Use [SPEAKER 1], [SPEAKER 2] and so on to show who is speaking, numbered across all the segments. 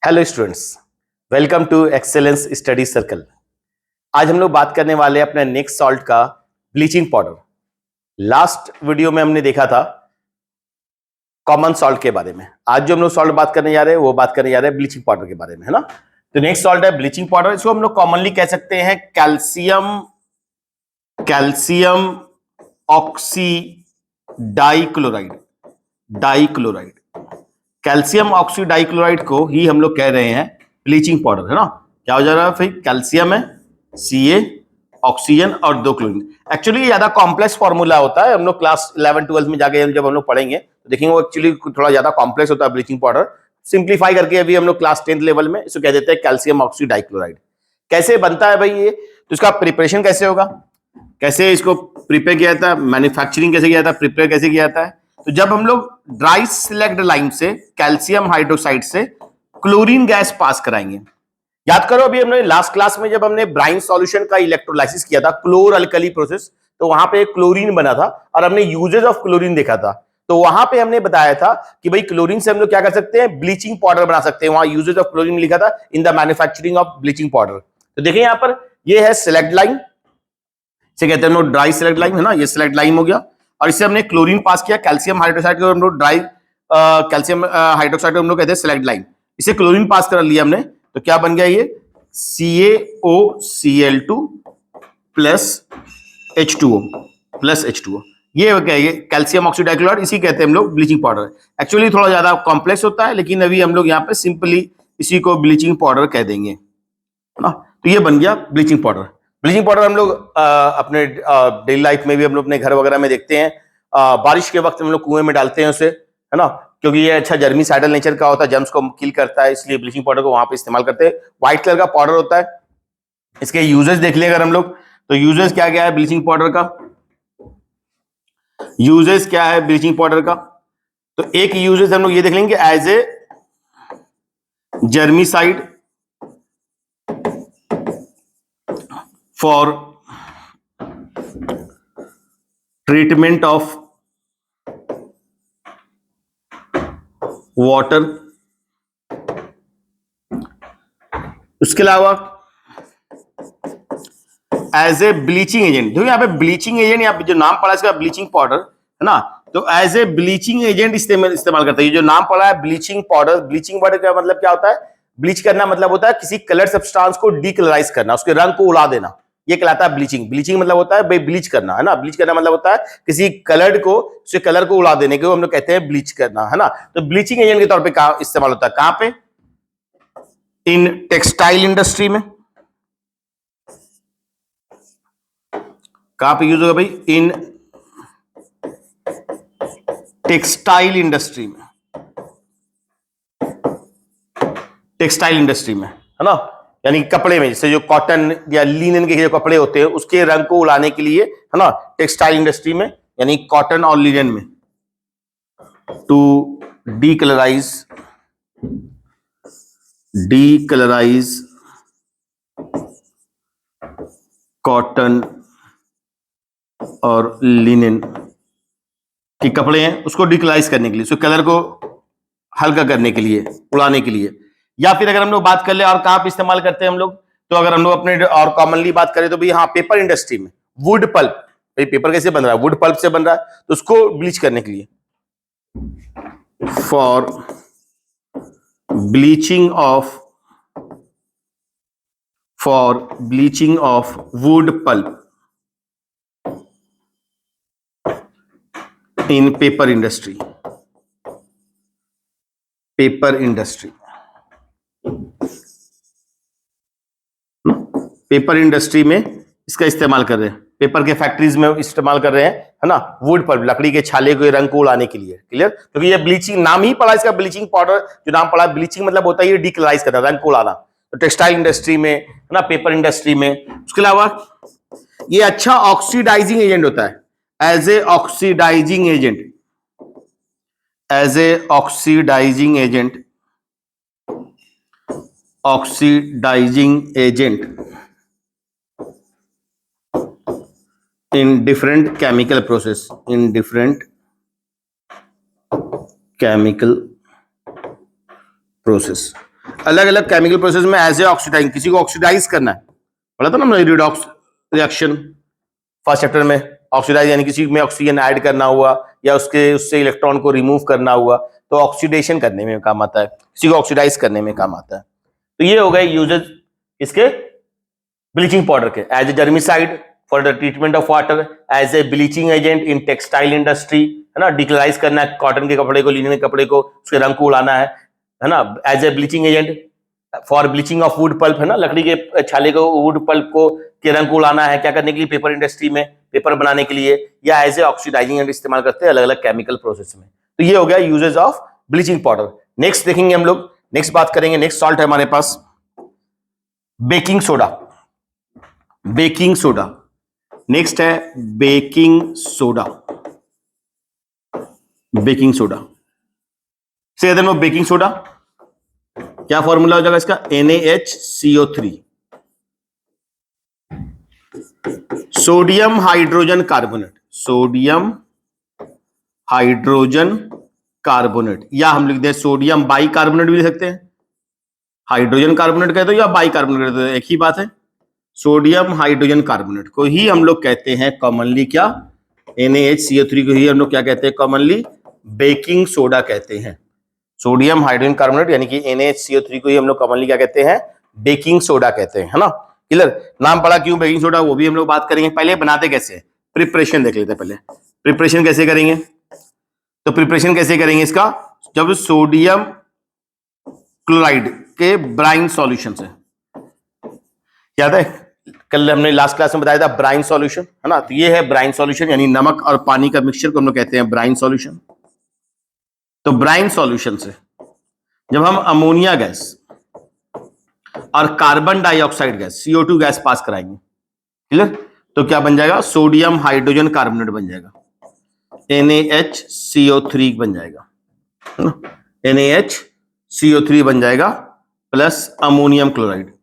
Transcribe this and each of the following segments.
[SPEAKER 1] Hello students, welcome to excellence study circle. आज हम लोग बात करने वाले हैं अपने नेक्स्ट सॉल्ट का ब्लीचिंग पाउडर। लास्ट वीडियो में हमने देखा था कॉमन सॉल्ट के बारे में। आज जो हम लोग सॉल्ट बात करने जा रहे हैं वो बात करने जा रहे हैं ब्लीचिंग पाउडर के बारे में, है ना। तो नेक्स्ट सॉल्ट है ब्लीचिंग पाउडर। इसको हम लोग कॉमनली कह सकते हैं calcium oxy dichloride. Calcium oxy dichloride को ही हम लोग कह रहे हैं ब्लीचिंग पाउडर, है ना। क्या हो जा रहा है फिर? कैल्शियम है, Ca, ऑक्सीजन और 2 क्लोरीन। एक्चुअली ज्यादा कॉम्प्लेक्स फॉर्मूला होता है। हम लोग क्लास 11-12 में जाके जब हम लोग पढ़ेंगे तो देखेंगे वो एक्चुअली थोड़ा ज्यादा कॉम्प्लेक्स होता है ब्लीचिंग पाउडर। सिंप्लीफाई करके अभी हम लोग क्लास 10th लेवल में इसको कह देते हैं कैल्शियम ऑक्सी डाइक्लोराइड। कैसे बनता है भाई ये? तो इसका प्रिपरेशन कैसे होगा, कैसे इसको प्रिपेयर किया जाता है, मैन्युफैक्चरिंग कैसे किया जाता है, प्रिपेयर कैसे किया जाता है। तो जब हम लोग ड्राई सिलेक्ट लाइम से कैल्शियम हाइड्रोक्साइड से क्लोरीन गैस पास कराएंगे। याद करो अभी हमने लास्ट क्लास में जब हमने ब्राइन सॉल्यूशन का इलेक्ट्रोलाइसिस किया था, क्लोर अल्कली प्रोसेस, तो वहां पे क्लोरीन बना था और हमने यूजेस ऑफ क्लोरीन देखा था। तो वहां पे हमने बताया था कि भाई क्लोरीन से हम लोग क्या कर सकते हैं, ब्लीचिंग पाउडर बना सकते हैं। वहां यूजेस ऑफ क्लोरीन लिखा था in the manufacturing of bleaching powder. तो देखिए यहां पर ये है सिलेक्ट लाइम, इसे कहते हैं हम लोग ड्राई सिलेक्ट लाइम, है ना। ये सिलेक्ट लाइम हो गया और इससे हमने क्लोरीन पास किया। कैल्शियम हाइड्रोक्साइड को हम लोग ड्राई कैल्शियम हाइड्रोक्साइड को हम लोग कहते हैं सिलेक्ट लाइम। इसे क्लोरीन पास कर लिया हमने तो क्या बन गया ये CaOCl2 प्लस H2O। ये क्या है? ये कैल्शियम ऑक्सी डाइक्लोराइड, इसी कहते हैं हम लोग ब्लीचिंग पाउडर। एक्चुअली थोड़ा ज्यादा कॉम्प्लेक्स होता है लेकिन अभी हम लोग यहाँ पे सिंपली इसी को ब्लीचिंग पाउडर कह देंगे, है ना। तो ये बन गया ब्लीचिंग पाउडर। ब्लीचिंग पाउडर हम लोग अपने डेली लाइफ में भी हम लोग अपने घर वगैरह में देखते हैं। बारिश के वक्त हम लोग कुएं में डालते हैं उसे, है ना, क्योंकि ये अच्छा जर्मीसाइडल नेचर का होता है, जर्म्स को किल करता है, इसलिए ब्लीचिंग पाउडर को वहां पे इस्तेमाल करते हैं। व्हाइट कलर का पाउडर होता है। इसके यूजेस देख लिया अगर हम लोग, तो यूजेस क्या क्या है ब्लीचिंग पाउडर का? यूजेस क्या है ब्लीचिंग पाउडर का? तो एक यूजेस हम लोग ये देख लेंगे as a germicide for treatment of water. उसके अलावा एज ए ब्लीचिंग एजेंट। देखो यहाँ पे ब्लीचिंग एजेंट, यहाँ पे जो नाम पड़ा इसका ब्लीचिंग पाउडर, है ना, तो एज ए ब्लीचिंग एजेंट इस्तेमाल करते हैं। ये जो नाम पड़ा है ब्लीचिंग पाउडर, ब्लीचिंग पाउडर का मतलब क्या होता है? ब्लीच करना मतलब होता है किसी कलर सब्सटेंस को डीकलराइज करना, उसके रंग को उड़ा देना, ये कहलाता है ब्लीचिंग। ब्लीचिंग मतलब होता है भाई ब्लीच करना, है ना। ब्लीच करना मतलब होता है किसी कलर को, उसके कलर को उड़ा देने को हम लोग कहते हैं ब्लीच करना, है ना। तो ब्लीचिंग एजेंट के तौर पे कहां इस्तेमाल होता है? कहां पे? इन टेक्सटाइल इंडस्ट्री में। कहां पे यूज होगा भाई? इन टेक्सटाइल इंडस्ट्री में। टेक्सटाइल इंडस्ट्री में, है ना, यानी कपड़े में, जैसे जो कॉटन या लिनन के जो कपड़े होते हैं उसके रंग को उड़ाने के लिए, है ना, टेक्सटाइल इंडस्ट्री में, यानी कॉटन और लिनन में, टू डीकलराइज कॉटन और लिनन के कपड़े हैं उसको डीकलराइज करने के लिए, उसके कलर को हल्का करने के लिए, उड़ाने के लिए। या फिर अगर हम लोग बात कर ले और कहां पे इस्तेमाल करते हैं हम लोग, तो अगर हम लोग अपने और कॉमनली बात करें तो भी हाँ, पेपर इंडस्ट्री में। वुड पल्प, पेपर कैसे बन रहा है? वुड पल्प से बन रहा है, तो उसको ब्लीच करने के लिए, for bleaching of wood pulp in paper industry. Paper industry में इसका इस्तेमाल कर रहे हैं, पेपर के फैक्ट्रीज में इस्तेमाल कर रहे हैं, है ना। वुड पल्प, लकड़ी के छाले के रंग को उड़ाने के लिए। क्लियर? क्योंकि ये ब्लीचिंग नाम ही पड़ा इसका, ब्लीचिंग पाउडर जो नाम पड़ा, ब्लीचिंग मतलब होता है ये डीकलराइज करना, रंग को उड़ाना। तो टेक्सटाइल इंडस्ट्री में, है ना, पेपर इंडस्ट्री में। उसके अलावा ये अच्छा ऑक्सीडाइजिंग एजेंट होता है, as a oxidising agent in different chemical process, अलग अलग केमिकल प्रोसेस में एज ए ऑक्सीडाइज, किसी को ऑक्सीडाइज करना है, बोला था ना हमने रिडॉक्स रिएक्शन फर्स्ट चैप्टर में, ऑक्सीडाइज यानी किसी में ऑक्सीजन ऐड करना हुआ या उससे इलेक्ट्रॉन को रिमूव करना हुआ, तो ऑक्सीडेशन करने में काम आता है, किसी को ऑक्सीडाइज करने में काम आता है। तो ये हो गए यूजेस इसके ब्लीचिंग पाउडर के, as a germicide for the treatment of water, as a bleaching agent in textile industry, है ना, डिकलराइज करना है कॉटन के कपड़े को, लिनन के कपड़े को, उसके रंग को उड़ाना है ना, as a bleaching agent for bleaching of wood pulp, है ना, लकड़ी के छाले को, वुड पल्प को के रंग को उड़ाना है, क्या करने के लिए, पेपर इंडस्ट्री में पेपर बनाने के लिए, या एज ए ऑक्सीडाइजिंग एजेंट इस्तेमाल करते हैं अलग अलग केमिकल प्रोसेस में। तो ये हो गया uses of bleaching powder. Next देखेंगे हम लोग, नेक्स्ट बात करेंगे, नेक्स्ट सॉल्ट है हमारे पास baking soda. Baking soda next है बेकिंग सोडा। बेकिंग सोडा से नो बेकिंग सोडा क्या फॉर्मूला हो जाएगा इसका, NaHCO3, sodium hydrogen carbonate, sodium hydrogen carbonate, या हम लिख दें सोडियम बाई कार्बोनेट भी लिख सकते हैं, हाइड्रोजन कार्बोनेट कहते हो या बाई कार्बोनेट कहते हो, एक ही बात है। सोडियम हाइड्रोजन कार्बोनेट को ही हम लोग कहते हैं कॉमनली क्या, NaHCO3 को ही हम लोग क्या कहते हैं कॉमनली, बेकिंग सोडा कहते हैं। सोडियम हाइड्रोजन कार्बोनेट यानी कि NaHCO3 को ही हम लोग कॉमनली क्या कहते हैं, बेकिंग सोडा कहते हैं, है ना। क्लियर, नाम पड़ा क्यों बेकिंग सोडा, वो भी हम लोग बात करेंगे। पहले बनाते कैसे, प्रिपरेशन देख लेते हैं पहले, प्रिपरेशन कैसे करेंगे। तो प्रिपरेशन कैसे करेंगे इसका, जब सोडियम क्लोराइड के ब्राइन सॉल्यूशन से, याद है कल हमने लास्ट क्लास में बताया था ब्राइन सॉल्यूशन, है ना। तो ये है ब्राइन सॉल्यूशन यानी नमक और पानी का मिक्सचर को हम लोग कहते हैं ब्राइन सॉल्यूशन। तो ब्राइन सॉल्यूशन से जब हम अमोनिया गैस और carbon dioxide gas CO2 gas pass कराएंगे, क्लियर, तो क्या बन जाएगा, सोडियम हाइड्रोजन कार्बोनेट बन जाएगा, NaHCO3 बन जाएगा, है ना, NaHCO3 बन जाएगा प्लस अमोनियम क्लोराइड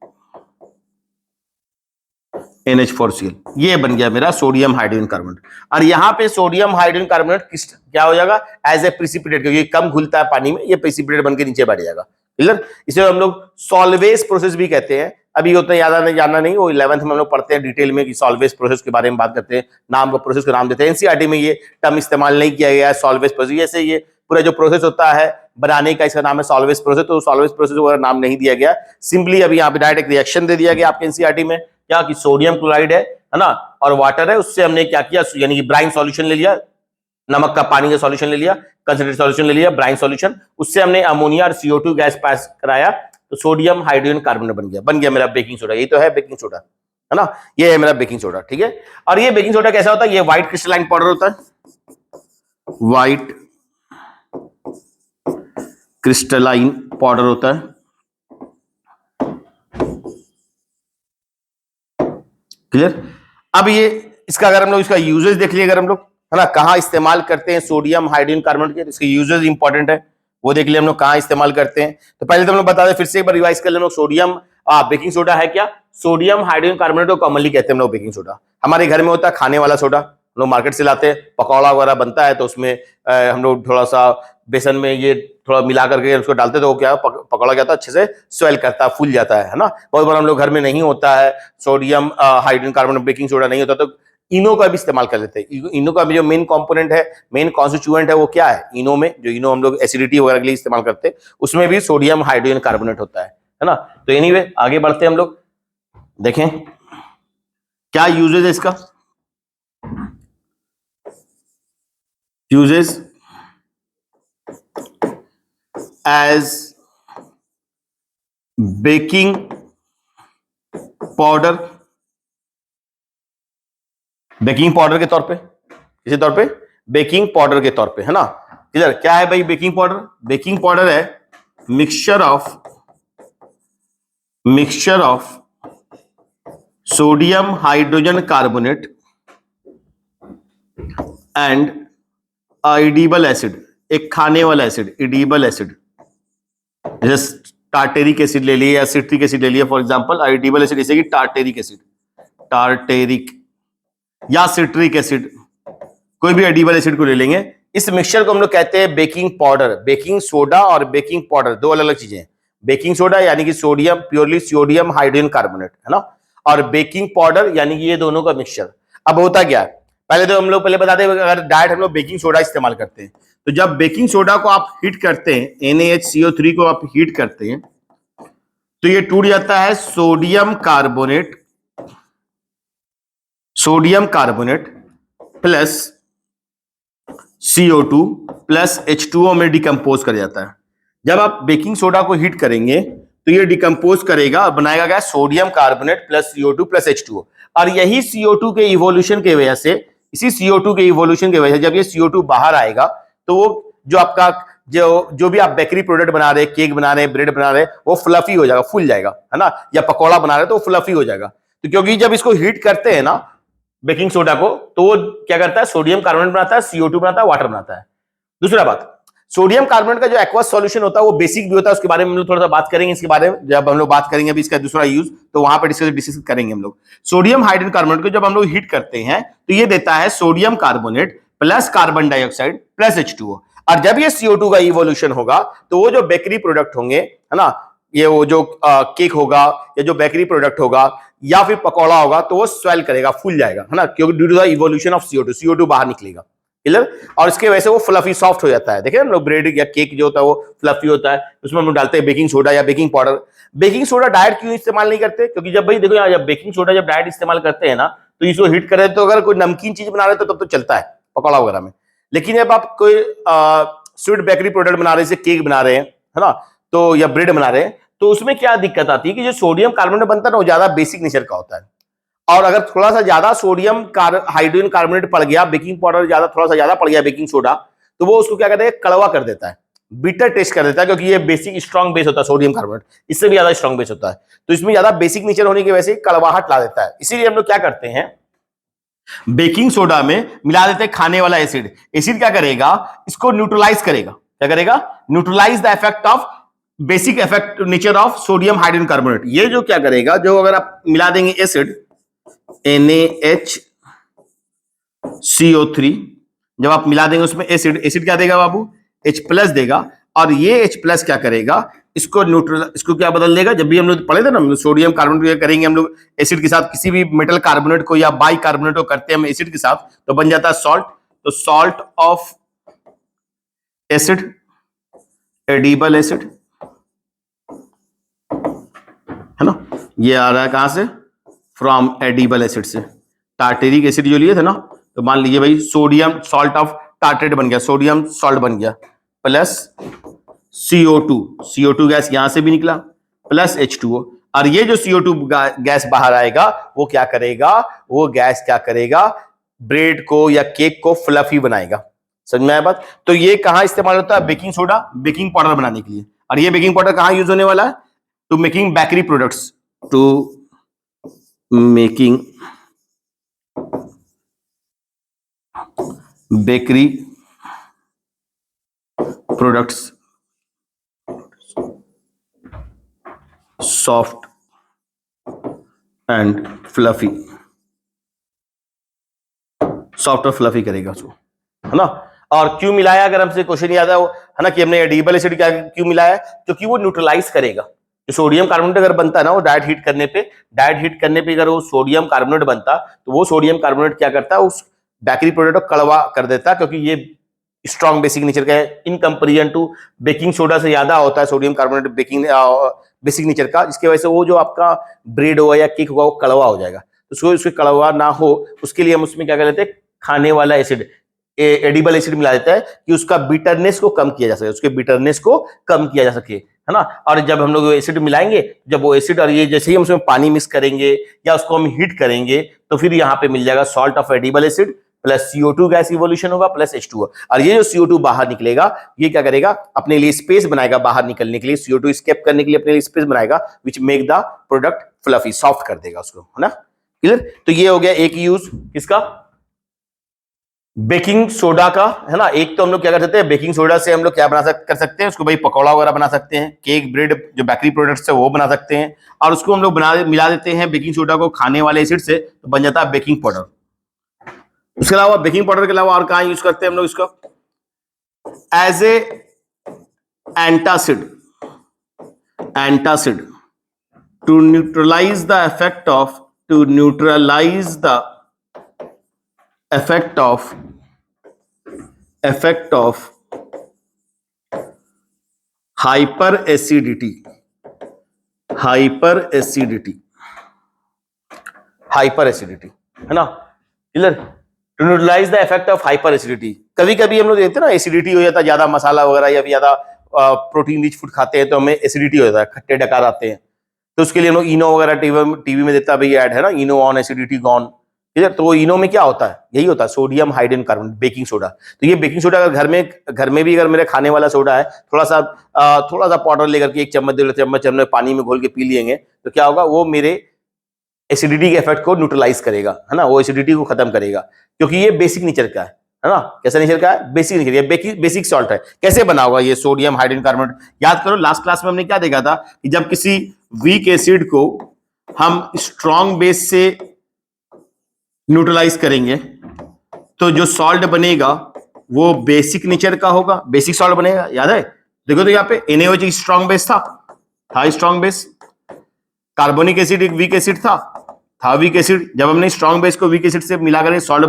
[SPEAKER 1] NH4Cl, ये बन गया मेरा सोडियम हाइड्रोजन कार्बोनेट। और यहां पे सोडियम हाइड्रोजन कार्बोनेट क्या हो जाएगा, एज ए प्रिसिपिटेट, क्योंकि कम घुलता है पानी में, ये प्रिसिपिटेट बनके नीचे बैठ जाएगा, क्लियर। इसे हम लोग सॉल्वेज प्रोसेस भी कहते हैं। अभी उतना जानना नहीं, वो 11th में हम लोग पढ़ते हैं डिटेल में कि सॉल्वेज प्रोसेस के बारे में बात करते हैं, नाम का प्रोसेस का नाम देते हैं। एनसीईआरटी में ये टर्म इस्तेमाल नहीं किया गया है सॉल्वेज प्रोसेस, जैसे ये पूरा जो प्रोसेस होता है बनाने का, इसका नाम है सॉल्वेज प्रोसेस, तो सॉल्वेज प्रोसेस वगैरह नाम नहीं दिया गया, सिंपली अभी यहाँ पे डायरेक्ट एक रिएक्शन दे दिया गया आपके एनसीईआरटी में, क्या कि सोडियम क्लोराइड है ना, और वाटर है, उससे हमने क्या किया, यानी कि ब्राइन सॉल्यूशन ले लिया, नमक का पानी का सॉल्यूशन ले लिया, कंसंट्रेटेड सॉल्यूशन ले लिया, ब्राइन सॉल्यूशन, उससे हमने अमोनिया और CO2 गैस पास कराया, तो सोडियम हाइड्रोजन कार्बोनेट बन गया मेरा बेकिंग सोडा। ये तो है बेकिंग सोडा, है ना, ये है मेरा बेकिंग सोडा, ठीक है। और ये बेकिंग सोडा कैसा होता है, ये व्हाइट क्रिस्टलाइन पाउडर होता है, व्हाइट क्रिस्टलाइन पाउडर होता है, क्लियर। अब ये इसका अगर हम लोग इसका यूजेस देख लिए, अगर हम लोग, है ना, कहाँ इस्तेमाल करते हैं सोडियम हाइड्रोजन कार्बोनेट के, इसके यूजेस इंपॉर्टेंट है, वो देख लिए हम लोग कहाँ इस्तेमाल करते हैं। तो पहले तो हम लोग बता दें, फिर से एक बार रिवाइज कर ले हम लोग, सोडियम बेकिंग सोडा है क्या, सोडियम हाइड्रोजन कार्बोनेट को कॉमनली कहते हैं हम लोग बेकिंग सोडा। हमारे घर में होता है खाने वाला सोडा, हम लोग मार्केट से लाते हैं, पकौड़ा वगैरह बनता है तो उसमें हम लोग थोड़ा सा बेसन में ये थोड़ा मिला करके उसको डालते, तो वो क्या पकौड़ा क्या होता है, अच्छे से स्वेल करता है, फूल जाता है ना। बहुत बार हम लोग घर में नहीं होता है sodium hydrogen carbonate, baking soda नहीं होता, तो इनो का भी इस्तेमाल कर लेते हैं। इनो का भी जो मेन कंपोनेंट है, मेन कॉन्स्टिट्यूएंट है, वो क्या है, इनो में जो इनो हम लोग एसिडिटी वगैरह के लिए इस्तेमाल करते हैं, उसमें भी सोडियम हाइड्रोजन कार्बोनेट होता है ना। तो एनीवे आगे बढ़ते हैं हम लोग, देखें क्या यूजेज है इसका। Usage as baking powder, baking powder के तौर पे, किसी तौर पे बेकिंग पाउडर के तौर पे, है ना। इधर क्या है भाई बेकिंग पाउडर, बेकिंग पाउडर है mixture of sodium hydrogen carbonate and edible acid, एक खाने वाला एसिड, एडिबल एसिड, जैसे टार्टेरिक एसिड ले लिए या सिट्रिक एसिड ले लिया फॉर एग्जांपल, एडिबल एसिड जैसे कि टार्टेरिक एसिड, टार्टेरिक या सिट्रिक एसिड, कोई भी एडिबल एसिड को ले लेंगे। इस मिक्सचर को हम लोग कहते हैं बेकिंग पाउडर। बेकिंग सोडा और बेकिंग पाउडर दो अलग अलग चीजें हैं। बेकिंग सोडा यानी कि sodium, purely sodium hydrogen carbonate, है ना, और बेकिंग पाउडर यानी कि ये दोनों का मिक्सचर। अब होता क्या है, पहले तो हम लोग पहले बताते हैं, अगर डायरेक्ट हम लोग बेकिंग सोडा इस्तेमाल करते हैं, तो जब बेकिंग सोडा को आप हीट करते हैं, NaHCO3 को आप हीट करते हैं, तो ये टूट जाता है sodium carbonate plus CO2 plus H2O में डिकम्पोज कर जाता है। जब आप बेकिंग सोडा को हीट करेंगे तो ये डिकम्पोज करेगा और बनाएगा क्या, sodium carbonate plus CO2 plus H2O। और यही CO2 के इवोल्यूशन की वजह से, इसी CO2 के इवोल्यूशन की वजह से जब ये CO2 बाहर आएगा तो वो जो आपका जो भी आप बेकरी प्रोडक्ट बना रहे हैं, केक बना रहे हैं, ब्रेड बना रहे हैं, वो फ्लफी हो जाएगा, फूल जाएगा, है ना, या पकौड़ा बना रहे हैं तो वो फ्लफी हो जाएगा। तो क्योंकि जब इसको हीट करते हैं ना बेकिंग सोडा को, तो वो क्या करता है, सोडियम कार्बोनेट बनाता है, CO2 बनाता है, वाटर बनाता है। दूसरा बात, सोडियम कार्बोनेट का जो एक्वस सॉल्यूशन होता है वो बेसिक भी होता है, उसके बारे में हम लोग थोड़ा सा बात करेंगे, इसके बारे में जब हम लोग बात करेंगे अभी इसका दूसरा यूज, तो वहां पर डिस्कस करेंगे हम लोग। सोडियम हाइड्रोजन कार्बोनेट को जब हम लोग हीट करते हैं तो ये देता है sodium carbonate plus carbon dioxide plus H2O। और जब ये CO2 का इवोल्यूशन होगा तो वो जो बेकरी प्रोडक्ट होंगे, है ना, ये वो जो केक होगा या जो बेकरी प्रोडक्ट होगा या फिर पकौड़ा होगा, तो वो स्वेल करेगा, फूल जाएगा, है ना, क्योंकि due to the evolution of CO2 बाहर निकलेगा, क्लियर, और इसके वजह से वो फ्लफी सॉफ्ट हो जाता है। देखिए हम लोग ब्रेड या केक जो होता है वो फ्लफी होता है, उसमें हम लोग डालते हैं बेकिंग सोडा या baking powder. Baking soda direct क्यों इस्तेमाल नहीं करते, क्योंकि जब भाई देखो यार, जब बेकिंग सोडा जब डायरेक्ट इस्तेमाल करते हैं ना, तो इसको हीट करें तो अगर कोई नमकीन चीज बना रहे तो तब तो चलता है पकौड़ा वगैरह में, लेकिन जब आप कोई स्वीट बेकरी प्रोडक्ट बना रहे हैं, जैसे केक बना रहे हैं, है ना, तो या ब्रेड बना रहे हैं, तो उसमें क्या दिक्कत आती है कि जो सोडियम कार्बोनेट बनता है ना वो ज्यादा बेसिक नेचर का होता है, और अगर थोड़ा सा ज्यादा सोडियम हाइड्रोजन कार्बोनेट पड़ गया, बेकिंग पाउडर ज्यादा थोड़ा सा ज्यादा पड़ गया बेकिंग सोडा, तो वो उसको क्या कहते हैं, कड़वा कर देता है, बिटर टेस्ट कर देता है, क्योंकि ये बेसिक स्ट्रॉन्ग बेस होता है सोडियम कार्बोनेट, इससे भी ज्यादा स्ट्रॉन्ग बेस होता है, तो इसमें ज्यादा बेसिक नेचर होने की वजह से कड़वाहट ला देता है। इसीलिए हम लोग क्या करते हैं, बेकिंग सोडा में मिला देते हैं खाने वाला एसिड। एसिड क्या करेगा, इसको न्यूट्रलाइज करेगा, क्या करेगा, neutralise the effect of basic effect nature of sodium hydrogen carbonate. ये जो क्या करेगा, जो अगर आप मिला देंगे एसिड NaHCO3, जब आप मिला देंगे उसमें एसिड, एसिड क्या देगा बाबू, H प्लस देगा, और ये H प्लस क्या करेगा, इसको न्यूट्रल, इसको क्या बदल देगा, जब भी हम लोग पढ़े थे ना सोडियम कार्बोनेट करेंगे हम लोग एसिड के साथ, किसी भी मेटल कार्बोनेट को या बाई कार्बोनेट को करते हैं हम एसिड के साथ, तो बन जाता है सॉल्ट। तो salt of acid, edible acid, है ना, ये आ रहा है कहां से, फ्रॉम एडिबल एसिड से। टार्टेरिक एसिड जो लिए थे ना, तो मान लीजिए भाई सोडियम सॉल्ट ऑफ टार्ट्रेट बन गया, सोडियम सॉल्ट बन गया, प्लस CO2 गैस यहां से भी निकला, प्लस H2O, और ये जो CO2 गैस बाहर आएगा वो क्या करेगा, वो गैस क्या करेगा, ब्रेड को या केक को फ्लफी बनाएगा। समझ में आया बात। तो ये कहां इस्तेमाल होता है, बेकिंग सोडा बेकिंग पाउडर बनाने के लिए, और ये बेकिंग पाउडर कहां यूज होने वाला है, to making bakery products, to making bakery products soft and fluffy, soft और फ्लफी करेगा उसको, है ना। और क्यों मिलाया, अगर हमसे क्वेश्चन याद है ना, कि हमने एडिबल एसिड क्या क्यों मिलाया, क्योंकि वो न्यूट्रलाइज करेगा। जो सोडियम कार्बोनेट अगर बनता है ना, वो डायरेक्ट हीट करने पे अगर वो सोडियम कार्बोनेट बनता, तो वो सोडियम कार्बोनेट क्या करता है, उस बेकरी प्रोडक्ट को कड़वा कर देता है, क्योंकि ये स्ट्रॉन्ग बेसिक नेचर का है, in comparison to baking soda से ज्यादा होता है sodium carbonate baking basic nature का, इसकी वजह से वो जो आपका ब्रेड होगा या केक होगा वो कड़वा हो जाएगा। तो उसको कड़वा ना हो उसके लिए हम उसमें क्या कर लेते हैं, खाने वाला एसिड, एडिबल एसिड मिला देता है, कि उसका बिटरनेस को कम किया जा सके, उसके बिटरनेस को कम किया जा सके, है ना। और जब हम लोग एसिड मिलाएंगे, जब वो एसिड और ये जैसे ही हम उसमें पानी मिक्स करेंगे या उसको हम हीट करेंगे, तो फिर यहाँ पे मिल जाएगा salt of edible acid plus CO2 gas evolution होगा प्लस H2O। और ये जो CO2 बाहर निकलेगा, ये क्या करेगा, अपने लिए स्पेस बनाएगा बाहर निकलने के लिए, CO2 एस्केप करने के लिए अपने लिए स्पेस बनाएगा, which make the product fluffy, soft कर देगा उसको, है ना, क्लियर। तो ये हो गया एक यूज किसका, बेकिंग सोडा का, है ना। एक तो हम लोग क्या कर सकते हैं, बेकिंग सोडा से हम लोग क्या कर सकते हैं, उसको भाई पकौड़ा वगैरह बना सकते हैं, केक ब्रेड जो बेकरी प्रोडक्ट्स है वो बना सकते हैं, और उसको हम लोग मिला देते हैं बेकिंग सोडा को खाने वाले एसिड से, तो बन जाता है बेकिंग पाउडर। उसके अलावा बेकिंग पाउडर के अलावा और कहां यूज करते हैं हम लोग इसको, as a antacid, antacid to neutralize the effect of hyperacidity है ना clear. To neutralise the effect of hyperacidity. कभी कभी हम लोग देखते हैं ना एसिडिटी हो जाता है, ज्यादा मसाला वगैरह या ज्यादा प्रोटीन रिच फूड खाते हैं तो हमें एसिडिटी हो जाता है, खट्टे डकार आते हैं, तो उसके लिए हम लोग इनो वगैरह टीवी में देता है भाई ऐड है ना, इनो ऑन एसिडिटी गॉन, ठीक है। तो वो इनो में क्या होता है, यही होता है sodium hydrogen carbonate, baking soda. तो ये बेकिंग सोडा अगर घर में भी अगर मेरे खाने वाला सोडा है, थोड़ा सा पाउडर लेकर के 1 चम्मच 1.5 चम्मच हमने पानी में घोल के पी लिएंगे तो क्या होगा, वो मेरे एसिडिटी के इफेक्ट को न्यूट्रलाइज करेगा, है ना, वो एसिडिटी को खत्म करेगा, क्योंकि ये बेसिक नेचर का है ना। कैसा नेचर का है, बेसिक नेचर, ये बेसिक सॉल्ट है। कैसे बना होगा ये सोडियम हाइड्रोजन कार्बोनेट, याद करो लास्ट क्लास में हमने क्या देखा था कि जब किसी वीक एसिड को हम स्ट्रॉन्ग बेस से न्यूट्रलाइज करेंगे तो जो सॉल्ट बनेगा वो बेसिक नेचर का होगा, बेसिक सॉल्ट बनेगा, याद है। देखो तो यहाँ पे NaOH स्ट्रॉन्ग बेस था स्ट्रॉन्ग बेस, कार्बोनिक एसिड एक वीक एसिड था वीक एसिड। जब हमने स्ट्रॉन्ग बेस को वीक एसिड से मिलाकर सॉल्ट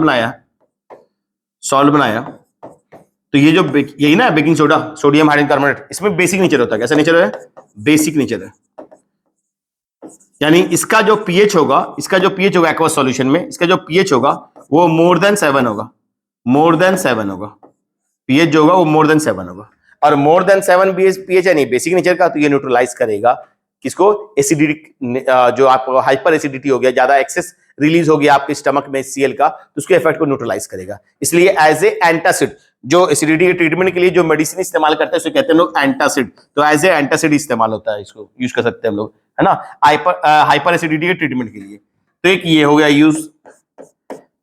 [SPEAKER 1] बनाया तो ये जो यही ना baking soda, sodium hydrogen carbonate, इसमें बेसिक नेचर होता है। कैसा नेचर है, बेसिक नेचर है। यानी इसका जो पीएच होगा एक्वस सॉल्यूशन में, इसका जो पीएच होगा वो मोर देन 7 होगा, पीएच जो होगा वो मोर देन 7 होगा। और मोर देन 7 पीएच है नहीं बेसिक नेचर का, तो ये न्यूट्रलाइज करेगा किसको, एसिडिक जो आपको हाइपर एसिडिटी हो गया, ज्यादा एक्सेस रिलीज हो गया आपके स्टमक में सीएल का, तो उसके इफेक्ट को न्यूट्रलाइज करेगा। इसलिए एज ए एंटासिड, जो एसिडिटी के ट्रीटमेंट के लिए जो मेडिसिन इस्तेमाल करते हैं उसे कहते हैं लोग एंटासिड, तो एज ए एंटासिड इस्तेमाल होता है, इसको यूज कर सकते हैं हम लोग, है ना, हाइपर एसिडिटी के ट्रीटमेंट के लिए। तो एक ये हो गया यूज।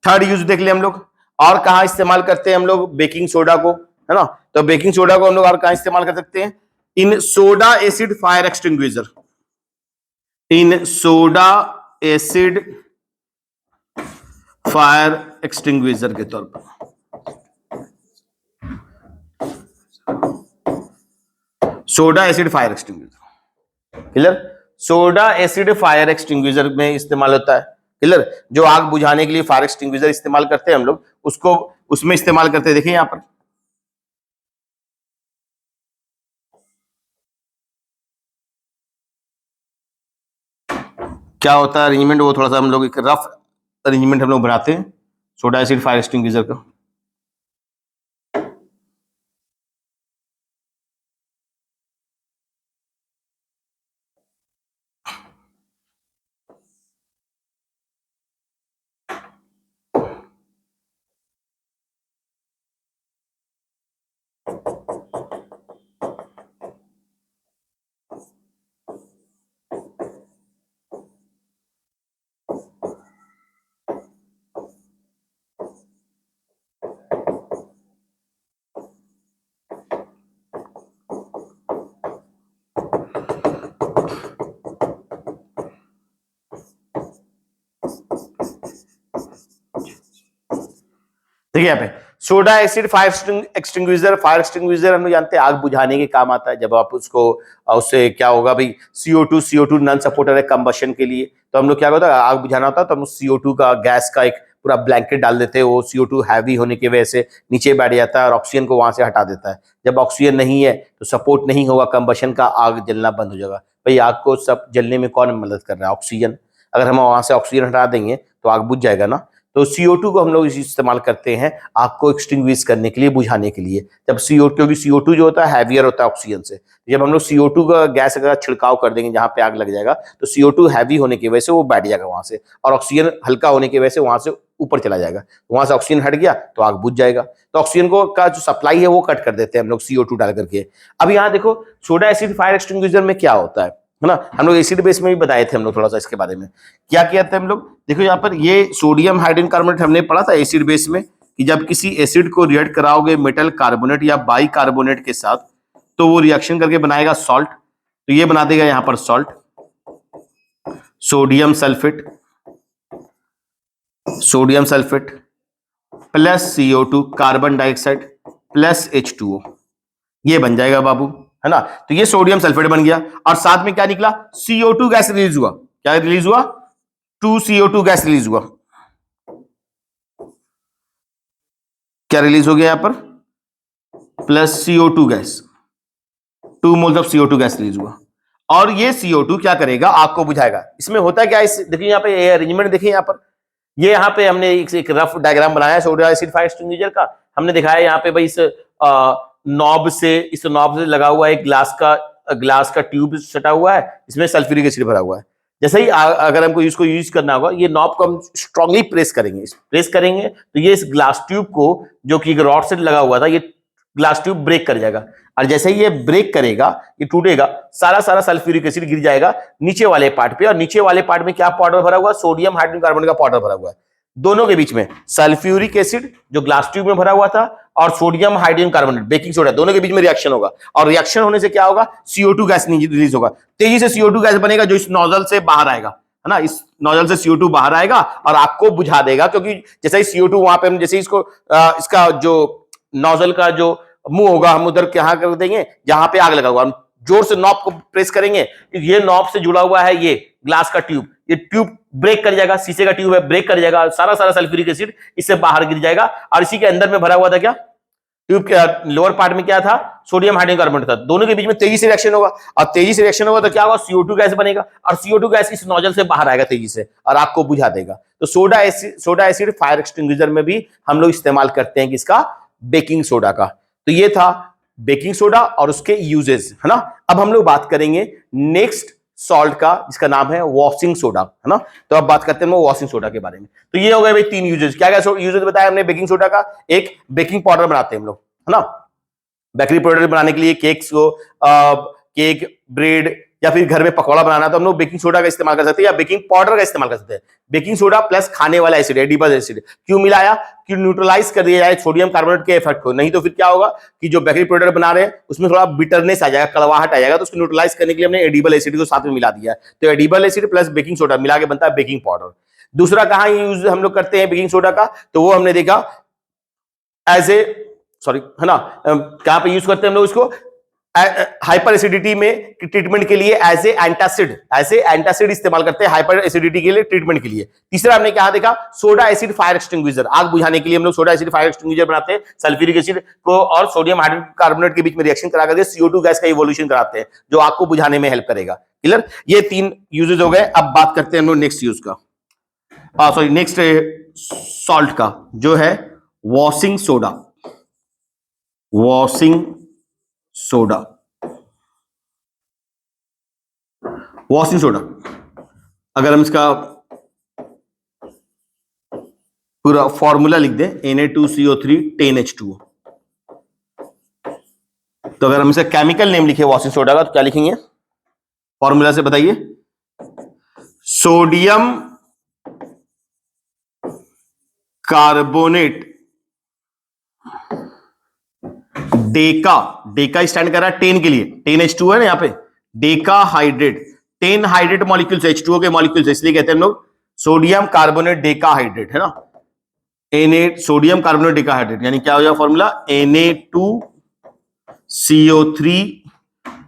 [SPEAKER 1] थर्ड यूज देख ले हम लोग, और कहां इस्तेमाल करते हैं हम लोग बेकिंग सोडा को, है ना। तो बेकिंग सोडा को हम लोग और कहां इस्तेमाल कर सकते हैं, इन सोडा एसिड फायर एक्सटिंग्विशर, इन सोडा एसिड फायर एक्सटिंग्विशर के तौर पर। Soda acid fire extinguisher, clear, soda acid fire extinguisher में इस्तेमाल होता है, क्लियर। जो आग बुझाने के लिए फायर एक्सटिंग्विशर इस्तेमाल करते हैं हम लोग, उसको उसमें इस्तेमाल करते हैं। देखिए यहां पर क्या होता है अरेंजमेंट, वो थोड़ा सा हम लोग एक रफ अरेंजमेंट हम लोग बनाते हैं सोडा एसिड फायर एक्सटिंग्विशर का। देखिए यहाँ पे सोडा एसिड फायर एक्सटिंग्विशर हम लोग जानते हैं आग बुझाने के काम आता है। जब आप उसको उससे क्या होगा भाई, CO2 नॉन सपोर्टर है कंबशन के लिए, तो हम लोग क्या होता है आग बुझाना होता है तो हम CO2 का गैस का एक पूरा ब्लैंकेट डाल देते हैं, वो CO2 हैवी होने की वजह से नीचे बैठ जाता है और ऑक्सीजन को वहां से हटा देता है। जब ऑक्सीजन नहीं है तो सपोर्ट नहीं होगा कंबशन का, आग जलना बंद हो जाएगा। भाई आग को सब जलने में कौन मदद कर रहा है, ऑक्सीजन। अगर हम वहां से ऑक्सीजन हटा देंगे तो आग बुझ जाएगा ना। तो CO2 को हम लोग इस्तेमाल करते हैं आग को एक्सटिंग्विश करने के लिए, बुझाने के लिए। जब CO2, क्योंकि CO2 जो होता है हैवियर होता है ऑक्सीजन से, जब हम लोग CO2 का गैस अगर छिड़काव कर देंगे जहां पे आग लग जाएगा तो CO2 हैवी होने की वजह से वो बैठ जाएगा वहां से, और ऑक्सीजन हल्का होने की वजह से वहां से ऊपर चला जाएगा। वहां से ऑक्सीजन हट गया तो आग बुझ जाएगा। तो ऑक्सीजन को का जो सप्लाई है वो कट कर देते हैं हम लोग CO2 डाल करके। अब यहाँ देखो सोडा एसिड फायर एक्सटिंग्विशर में क्या होता है ना, हम लोग एसिड बेस में भी बताए थे हम लोग थोड़ा सा इसके बारे में। क्या किया था हम लोग, देखो यहाँ पर ये सोडियम हाइड्रोजन कार्बोनेट हमने पढ़ा था एसिड बेस में कि जब किसी एसिड को रिएक्ट कराओगे मेटल कार्बोनेट या बाई कार्बोनेट के साथ तो वो रिएक्शन करके बनाएगा सॉल्ट। तो ये बना देगा यहाँ पर salt, sodium sulphate plus CO2 carbon dioxide plus H2O, ये बन जाएगा बाबू, है ना। तो ये सोडियम सल्फेट बन गया और साथ में क्या निकला, CO2 गैस रिलीज हुआ। क्या रिलीज हुआ, 2CO2 गैस रिलीज हुआ। क्या रिलीज हो गया यहां पर, plus CO2 gas, 2 moles of CO2 gas release हुआ। और ये CO2 क्या करेगा, आग को बुझाएगा। इसमें होता है क्या, इस देखिए यहाँ पे अरेंजमेंट देखिए यहाँ पर, ये यहाँ पे हमने एक रफ डायग्राम बनाया सोडियम एसिड फायर एक्सटिंग्विशर का। हमने दिखाया यहाँ पे भाई इस नॉब से लगा हुआ एक ग्लास का ट्यूब सटा हुआ है, इसमें सल्फ्यूरिक एसिड भरा हुआ है। जैसे ही अगर हमको इसको यूज करना होगा, ये नॉब को हम स्ट्रांगली प्रेस करेंगे तो ये इस ग्लास ट्यूब को, जो कि रॉड से लगा हुआ था, ये ग्लास ट्यूब ब्रेक कर जाएगा। और जैसे ही ये ब्रेक करेगा, ये टूटेगा, सारा सल्फ्यूरिक एसिड गिर जाएगा नीचे वाले पार्ट पे। और नीचे वाले पार्ट में क्या पाउडर भरा हुआ है, सोडियम हाइड्रोजन कार्बोनेट का पाउडर भरा हुआ है। दोनों के बीच में सल्फ्यूरिक एसिड जो ग्लास ट्यूब में भरा हुआ था और sodium hydrogen carbonate baking soda, दोनों के बीच में रिएक्शन होगा। और रिएक्शन होने से क्या होगा, CO2 गैस रिलीज होगा। तेजी से CO2 गैस बनेगा जो इस नोजल से बाहर आएगा, है ना। इस नोजल से CO2 बाहर आएगा और आपको बुझा देगा, क्योंकि जैसे ही CO2 वहां पे हम जैसे इसको इसका जो नोजल का जो मुंह होगा, हम उधर क्या कर देंगे जहां पे आग लगा हुआ, हम जोर से नॉब को प्रेस करेंगे, ये नॉब से जुड़ा हुआ है ये ग्लास का ट्यूब, ये ट्यूब ब्रेक कर जाएगा, शीशे का ट्यूब है, ब्रेक कर जाएगा, सारा सल्फ्यूरिक एसिड इससे बाहर गिर जाएगा। और इसी के अंदर में भरा हुआ था क्या, ट्यूब के लोअर पार्ट में क्या था, सोडियम हाइड्रोजन कार्बोनेट था। दोनों के बीच में तेजी से रिएक्शन होगा, और तेजी से रिएक्शन होगा तो क्या होगा, CO2 गैस बनेगा, और CO2 गैस इस नोजल से बाहर आएगा तेजी से और आग को बुझा देगा। तो सोडा एसिड फायर एक्सटिंग्विशर में भी हम लोग इस्तेमाल करते हैं किसका, बेकिंग सोडा का। तो ये था बेकिंग सोडा और उसके यूजेस, है ना। अब हम लोग बात करेंगे नेक्स्ट सॉल्ट का, जिसका नाम है वॉशिंग सोडा, है ना। तो अब बात करते हैं वॉशिंग सोडा के बारे में। तो ये हो गए भाई 3 यूजेस। क्या क्या यूजेस बताया हमने बेकिंग सोडा का, एक बेकिंग पाउडर बनाते हैं हम लोग, है ना। बेकरी प्रोडक्ट बनाने के लिए केक, ब्रेड या फिर घर में पकौड़ा बनाना, तो हम लोग बेकिंग सोडा का इस्तेमाल कर सकते हैं या बेकिंग पाउडर का इस्तेमाल कर सकते हैं। बेकिंग सोडा प्लस खाने वाला एसिड, एडिबल एसिड, क्यों मिलाया, कि न्यूट्रलाइज कर दिया जाए सोडियम कार्बोनेट के इफेक्ट को। नहीं तो फिर क्या होगा कि जो बेकरी प्रोडक्ट बना रहे हैं उसमें थोड़ा बिटरनेस आ जाएगा, कड़वाहट आ जाएगा, तो उसको न्यूट्रलाइज करने के लिए हमने एडिबल एसिड को साथ में मिला दिया है। तो edible acid plus baking soda मिला के बनता है बेकिंग पाउडर। दूसरा कहां यूज हम लोग करते हैं बेकिंग सोडा का, तो वो हमने देखा एज ए है ना, कहां पे यूज करते हैं हम लोग इसको, हाइपर एसिडिटी में ट्रीटमेंट के लिए एज ए एंटासिड इस्तेमाल करते हैं हाइपर एसिडिटी के लिए ट्रीटमेंट के लिए। तीसरा हमने क्या देखा, सोडा एसिड फायर एक्सटिंग्विशर, आग बुझाने के लिए हम लोग सोडा एसिड फायर एक्सटिंग्विशर बनाते हैं। सल्फ्यूरिक एसिड को और सोडियम हाइड्रोजन कार्बोनेट के बीच में रिएक्शन करा करके CO2 गैस का इवोल्यूशन कराते हैं, जो आग को बुझाने में हेल्प करेगा। क्लियर, ये 3 यूजेस हो गए। अब बात करते हैं हम लोग नेक्स्ट यूज का, नेक्स्ट सॉल्ट का, जो है वॉशिंग सोडा। वॉशिंग सोडा अगर हम इसका पूरा फॉर्मूला लिख दें, Na2CO3 10H2O, तो अगर हम इसका केमिकल नेम लिखे वॉशिंग सोडा का, तो क्या लिखेंगे फॉर्मूला से बताइए, सोडियम कार्बोनेट डेका स्टैंड कर रहा है 10 के लिए, 10H2 है ना यहाँ पे, Deka hydrate, 10 hydrate molecules H2O के मॉलिक्यूल्स, इसलिए कहते हैं हम लोग सोडियम कार्बोनेट डेका हाइड्रेट, है ना। सोडियम कार्बोनेट डेका हाइड्रेट, यानी क्या हो जाएगा फॉर्मूला, Na2CO3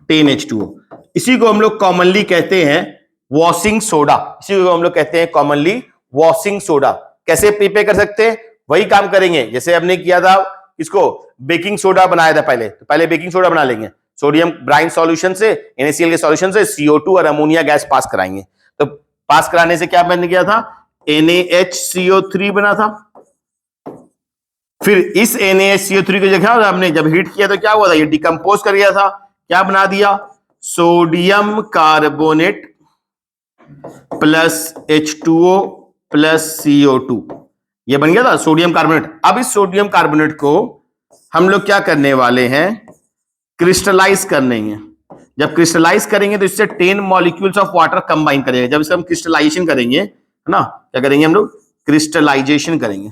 [SPEAKER 1] 10H2O। इसी को हम लोग कॉमनली कहते हैं वॉशिंग सोडा, इसी को हम लोग कहते हैं कॉमनली वॉशिंग सोडा। कैसे प्रिपेयर कर सकते हैं, वही काम करेंगे जैसे हमने किया था, इसको बेकिंग सोडा बनाया था पहले। तो पहले बेकिंग सोडा बना लेंगे, सोडियम ब्राइन सॉल्यूशन से, NaCl के सॉल्यूशन से CO2 और अमोनिया गैस पास कराएंगे। तो पास कराने से क्या बन गया था, NaHCO3 बना था। फिर इस NaHCO3 की जगह हमने जब हीट किया तो क्या हुआ था, ये डिकम्पोज कर गया था, क्या बना दिया, sodium carbonate plus H2O plus CO2, ये बन गया था सोडियम कार्बोनेट। अब इस सोडियम कार्बोनेट को हम लोग क्या करने वाले हैं, क्रिस्टलाइज करने। जब क्रिस्टलाइज करेंगे तो इससे 10 मॉलिक्यूल्स ऑफ वाटर कंबाइन करेंगे। जब इसे हम क्रिस्टलाइजेशन करेंगे, है ना, क्या करेंगे हम लोग, क्रिस्टलाइजेशन करेंगे,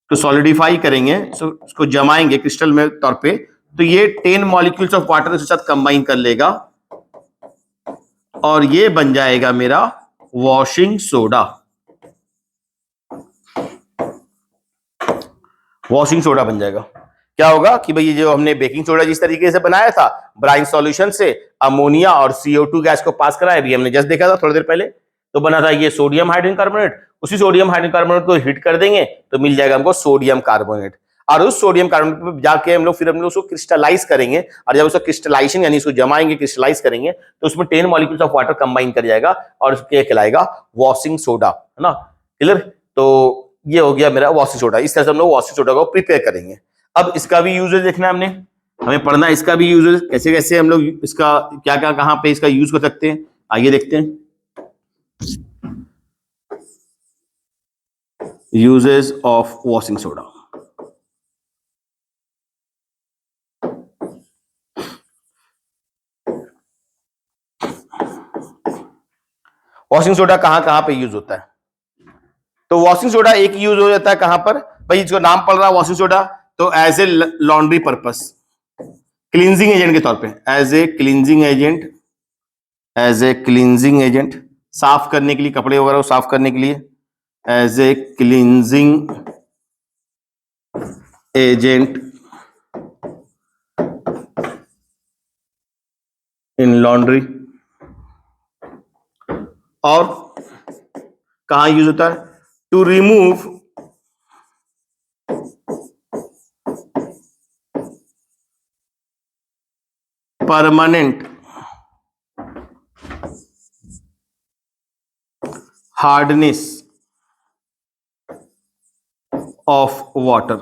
[SPEAKER 1] तो सॉलिडिफाई करेंगे, उसको जमाएंगे क्रिस्टल में तौर पे, तो ये 10 मॉलिक्यूल्स ऑफ वाटर के साथ कंबाइन कर लेगा और ये बन जाएगा मेरा वॉशिंग सोडा। वॉशिंग सोडा बन जाएगा। क्या होगा कि भाई ये जो हमने बेकिंग सोडा जिस तरीके से बनाया था ब्राइन सॉल्यूशन से अमोनिया और CO2 गैस को पास कराया, भी हमने जस्ट देखा था थोड़ी देर पहले, तो बना था ये सोडियम हाइड्रोजन कार्बोनेट। उसी सोडियम हाइड्रोजन कार्बोनेट को हीट कर देंगे तो मिल जाएगा हमको सोडियम कार्बोनेट, और उस सोडियम कार्बोनेट पे जाके हम लोग फिर उसको क्रिस्टलाइज करेंगे, और जब उसको क्रिस्टलाइजेशन यानी उसको जमाएंगे, क्रिस्टलाइज करेंगे, तो उसमें 10 मॉलिक्यूल्स ऑफ वाटर कंबाइन कर जाएगा और उसके कहलाएगा वॉशिंग सोडा, है ना, क्लियर। तो ये हो गया मेरा वॉशिंग सोडा। इस तरह से हम लोग वॉशिंग सोडा को प्रिपेयर करेंगे। अब इसका भी यूजेज देखना है, हमने हमें पढ़ना है इसका भी यूजेज, कैसे कैसे हम लोग इसका क्या क्या कहां पे इसका यूज कर सकते हैं। आइए देखते हैं uses of washing soda. Washing soda कहां कहां पे यूज होता है? तो वॉशिंग सोडा एक यूज हो जाता है कहां पर भाई, इसका नाम पड़ रहा है वॉशिंग सोडा, तो as a laundry purpose, cleansing agent के तौर पे, as a cleansing agent, as a cleansing agent, साफ करने के लिए, कपड़े वगैरह को साफ करने के लिए, as a cleansing agent in laundry. और कहां यूज होता है? To remove permanent hardness of water.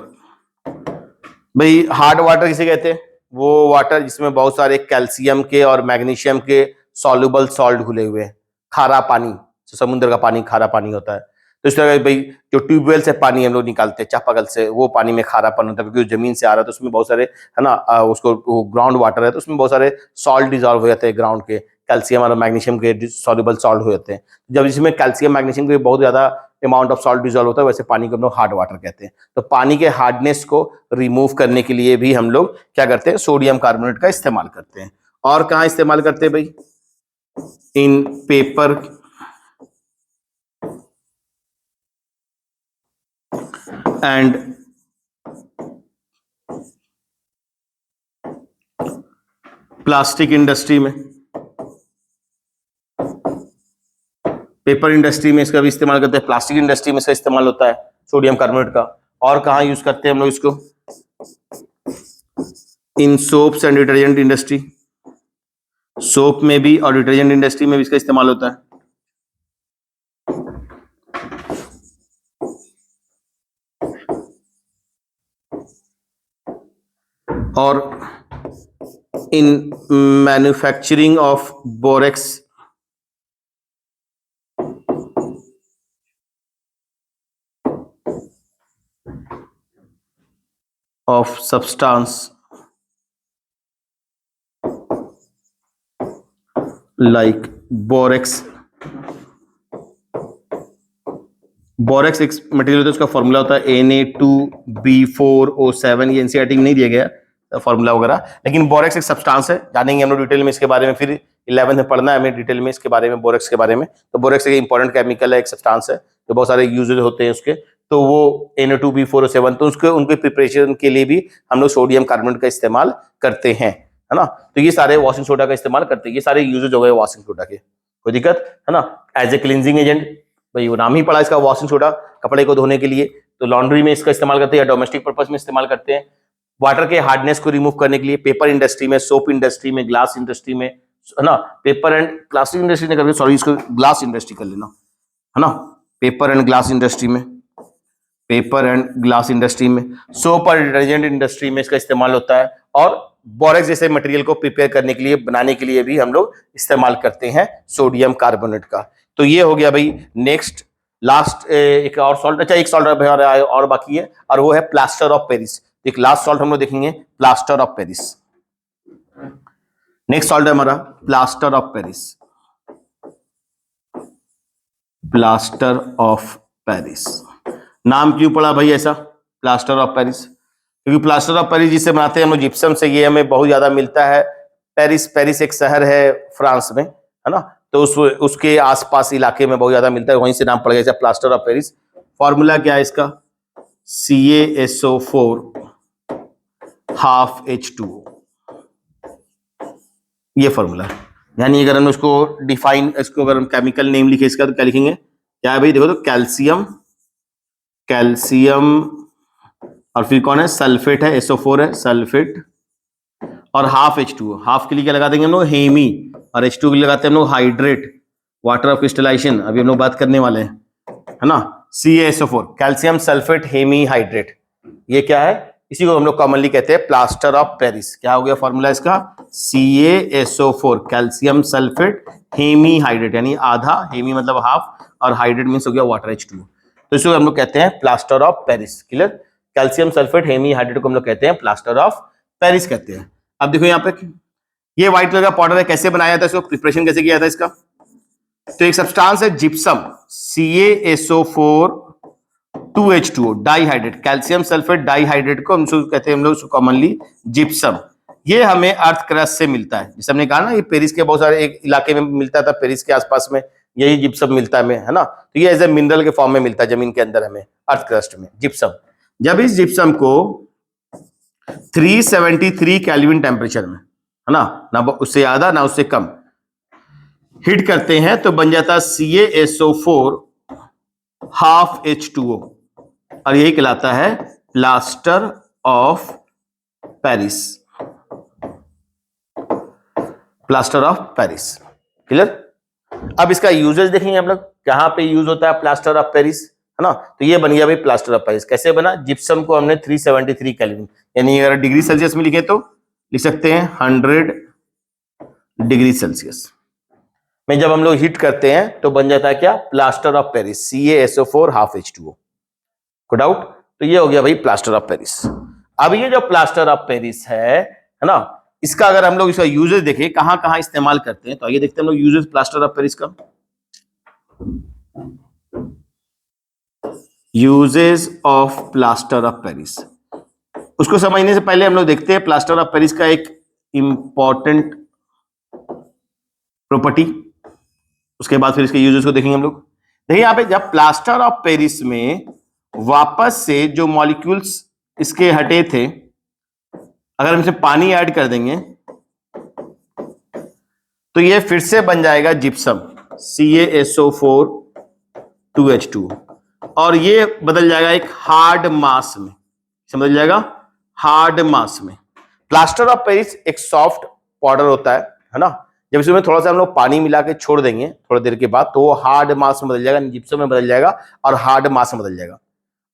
[SPEAKER 1] भाई हार्ड वाटर किसे कहते हैं? वो वाटर जिसमें बहुत सारे कैल्शियम के और मैग्नीशियम के सॉल्युबल सॉल्ट घुले हुए हैं, खारा पानी, समुद्र का पानी खारा पानी होता है। तो इस तरह भाई जो ट्यूबवेल से पानी हम लोग निकालते हैं, चापाकल से, वो पानी में खारापन होता है क्योंकि जमीन से आ रहा है, तो उसमें बहुत सारे, है ना, उसको ग्राउंड वाटर है तो उसमें बहुत सारे सॉल्ट डिजॉल्व हो जाते हैं, ग्राउंड के कैल्शियम और मैग्नीशियम के सॉल्युबल सॉल्ट हो जाते हैं। जब इसमें कैल्शियम मैग्नीशियम के बहुत ज्यादा अमाउंट ऑफ सॉल्ट डिजॉल्व होता है, वैसे पानी को हम लोग हार्ड वाटर कहते हैं। तो पानी के हार्डनेस को रिमूव करने के लिए भी हम लोग क्या करते हैं? सोडियम कार्बोनेट का इस्तेमाल करते हैं। और कहाँ इस्तेमाल करते हैं भाई? इन पेपर एंड प्लास्टिक इंडस्ट्री में, पेपर इंडस्ट्री में इसका भी इस्तेमाल करते हैं, प्लास्टिक इंडस्ट्री में इसका इस्तेमाल होता है सोडियम कार्बोनेट का। और कहाँ यूज करते हैं हम लोग इसको? In soaps and detergent industry, soap में भी और डिटर्जेंट इंडस्ट्री में भी इसका इस्तेमाल होता है। और in manufacturing of borax of substance like borax। Borax एक मटेरियल होता है, उसका फॉर्मूला होता है Na2B4O7। ये एनसीईआरटी में नहीं दिया गया फॉर्मूला वगैरह, लेकिन बोरेक्स एक सब्सटेंस है, जानेंगे हम लोग डिटेल में इसके बारे में, फिर 11th में पढ़ना है हमें डिटेल में इसके बारे में, बोरेक्स के बारे में। तो बोरेक्स एक इंपॉर्टेंट केमिकल है, एक सब्सटेंस है, जो बहुत सारे यूजेज होते हैं उसके। तो वो Na2B4O7, तो उसके उनके प्रिपरेशन के लिए भी हम लोग सोडियम कार्बोनेट का इस्तेमाल करते हैं, है ना। तो ये सारे वॉशिंग सोडा का इस्तेमाल करते हैं, ये सारे यूजेज हो गए वॉशिंग सोडा के, कोई दिक्कत है ना। एज ए क्लींजिंग एजेंट, भाई वो नाम ही पड़ा इसका वॉशिंग सोडा, कपड़े को धोने के लिए, तो लॉन्ड्री में इसका इस्तेमाल करते हैं या डोमेस्टिक पर्पस में इस्तेमाल करते हैं। वाटर के हार्डनेस को रिमूव करने के लिए पेपर इंडस्ट्री में, सोप इंडस्ट्री में, ग्लास इंडस्ट्री में, है ना। पेपर एंड प्लास्टिक इंडस्ट्री ने करके, सॉरी, इसको ग्लास इंडस्ट्री कर लेना, है ना। पेपर एंड ग्लास इंडस्ट्री में, पेपर एंड ग्लास इंडस्ट्री में, सोप और डिटर्जेंट इंडस्ट्री में इसका इस्तेमाल होता है। और बोरेक्स जैसे मटेरियल को प्रिपेयर करने के लिए, बनाने के लिए भी हम लोग इस्तेमाल करते हैं सोडियम कार्बोनेट का। तो ये हो गया भाई। नेक्स्ट लास्ट एक और सॉल्ट, अच्छा एक सॉल्ट और बाकी है, और वो है प्लास्टर ऑफ पेरिस। एक लास्ट सॉल्ट हम लोग देखेंगे, plaster of Paris. Next salt है हमारा plaster of Paris, plaster of Paris. नाम क्यों पड़ा भाई ऐसा प्लास्टर ऑफ पेरिस? क्योंकि प्लास्टर ऑफ पेरिस जिसे बनाते हैं हम लोग जिप्सम से, ये हमें बहुत ज्यादा मिलता है। पेरिस, पेरिस एक शहर है फ्रांस में, है ना, तो उसके आसपास इलाके में बहुत ज्यादा मिलता है, वहीं से नाम पड़ गया प्लास्टर ऑफ पेरिस। फॉर्मूला क्या है इसका? CaSO4 हाफ H2O, ये फॉर्मूला है। यानी अगर हम इसको डिफाइन, इसको अगर हम केमिकल नेम लिखे इसका तो क्या लिखेंगे, क्या है भाई, देखो तो कैल्शियम, कैल्शियम और फिर कौन है, सल्फेट है, SO4 है, सल्फेट और हाफ H2O। हाफ के लिए क्या लगा देंगे हम लोग, हेमी, और H2 के लिए लगाते हैं हम लोग हाइड्रेट, वाटर ऑफ क्रिस्टलाइजेशन, अभी हम लोग बात करने वाले हैं, है ना। CaSO4, calcium sulphate Hemy hydrate, ये क्या है, इसी को हम लोग कॉमनली कहते हैं प्लास्टर ऑफ पेरिस। क्या हो गया फॉर्मूला इसका, CaSO4, calcium sulphate Hemy hydrate, यानी आधा, हेमी मतलब हाफ, और हाइड्रेट मींस हो गया वाटर H2O। तो इसको हम लोग कहते हैं plaster of Paris. Clear, calcium sulphate hemihydrate को हम लोग कहते हैं प्लास्टर ऑफ पेरिस कहते हैं। अब देखो यहाँ पे ये व्हाइट कलर का पाउडर है, कैसे बनाया था, इसको प्रिपरेशन कैसे किया था इसका, तो एक सब्सटेंस है gypsum, CaSO4 2H2O dihydrate, calcium sulphate dihydrate को हम कहते हैं हम लोग कॉमनली जिप्सम। ये हमें अर्थ क्रस्ट से मिलता है, जैसे हमने कहा ना, ये पेरिस के बहुत सारे एक इलाके में मिलता था, पेरिस के आसपास में यही जिप्सम मिलता है हमें, है ना। तो ये एज ए मिनरल के फॉर्म में मिलता है जमीन के अंदर हमें, अर्थ क्रस्ट में जिप्सम। जब इस जिप्सम को 373 केल्विन टेम्परेचर में, है ना उससे ज्यादा ना उससे कम, हिट करते हैं तो बन जाता है CaSO4 हाफ H2O, और यही कहलाता है plaster of Paris, plaster of Paris. Clear, अब इसका यूजेज देखेंगे हम लोग, कहां पे यूज होता है प्लास्टर ऑफ पेरिस, है ना। तो ये बन गया भाई प्लास्टर ऑफ पेरिस। कैसे बना, जिप्सम को हमने 373 केल्विन, यानी अगर डिग्री सेल्सियस में लिखे तो लिख सकते हैं 100 डिग्री सेल्सियस में जब हम लोग हीट करते हैं तो बन जाता है क्या, plaster of Paris, CaSO4 half H2O। को डाउट, तो ये हो गया भाई प्लास्टर ऑफ पेरिस। अब ये जो प्लास्टर ऑफ पेरिस है ना, इसका अगर हम लोग इसका यूजेस देखें कहां कहां इस्तेमाल करते हैं, तो आइए देखते हैं हम लोग यूजेस प्लास्टर ऑफ पेरिस का। Uses of plaster of Paris, उसको समझने से पहले हम लोग देखते हैं प्लास्टर ऑफ पेरिस का एक इंपॉर्टेंट प्रॉपर्टी, उसके बाद फिर इसके यूजेस को देखेंगे हम लोग। देखिए यहाँ पे, जब प्लास्टर ऑफ पेरिस में वापस से जो मॉलिक्यूल्स इसके हटे थे, अगर हम इसमें पानी ऐड कर देंगे तो ये फिर से बन जाएगा जिप्सम, CaSO4 2H2O, और ये बदल जाएगा एक हार्ड मास में, समझ जाएगा, हार्ड मास में। प्लास्टर ऑफ पेरिस एक सॉफ्ट पाउडर होता है ना। जब इसमें थोड़ा सा हम लोग पानी मिला के छोड़ देंगे थोड़ी देर के बाद, तो वो हार्ड मास में बदल जाएगा, जिप्सम में बदल जाएगा और हार्ड मास में बदल जाएगा।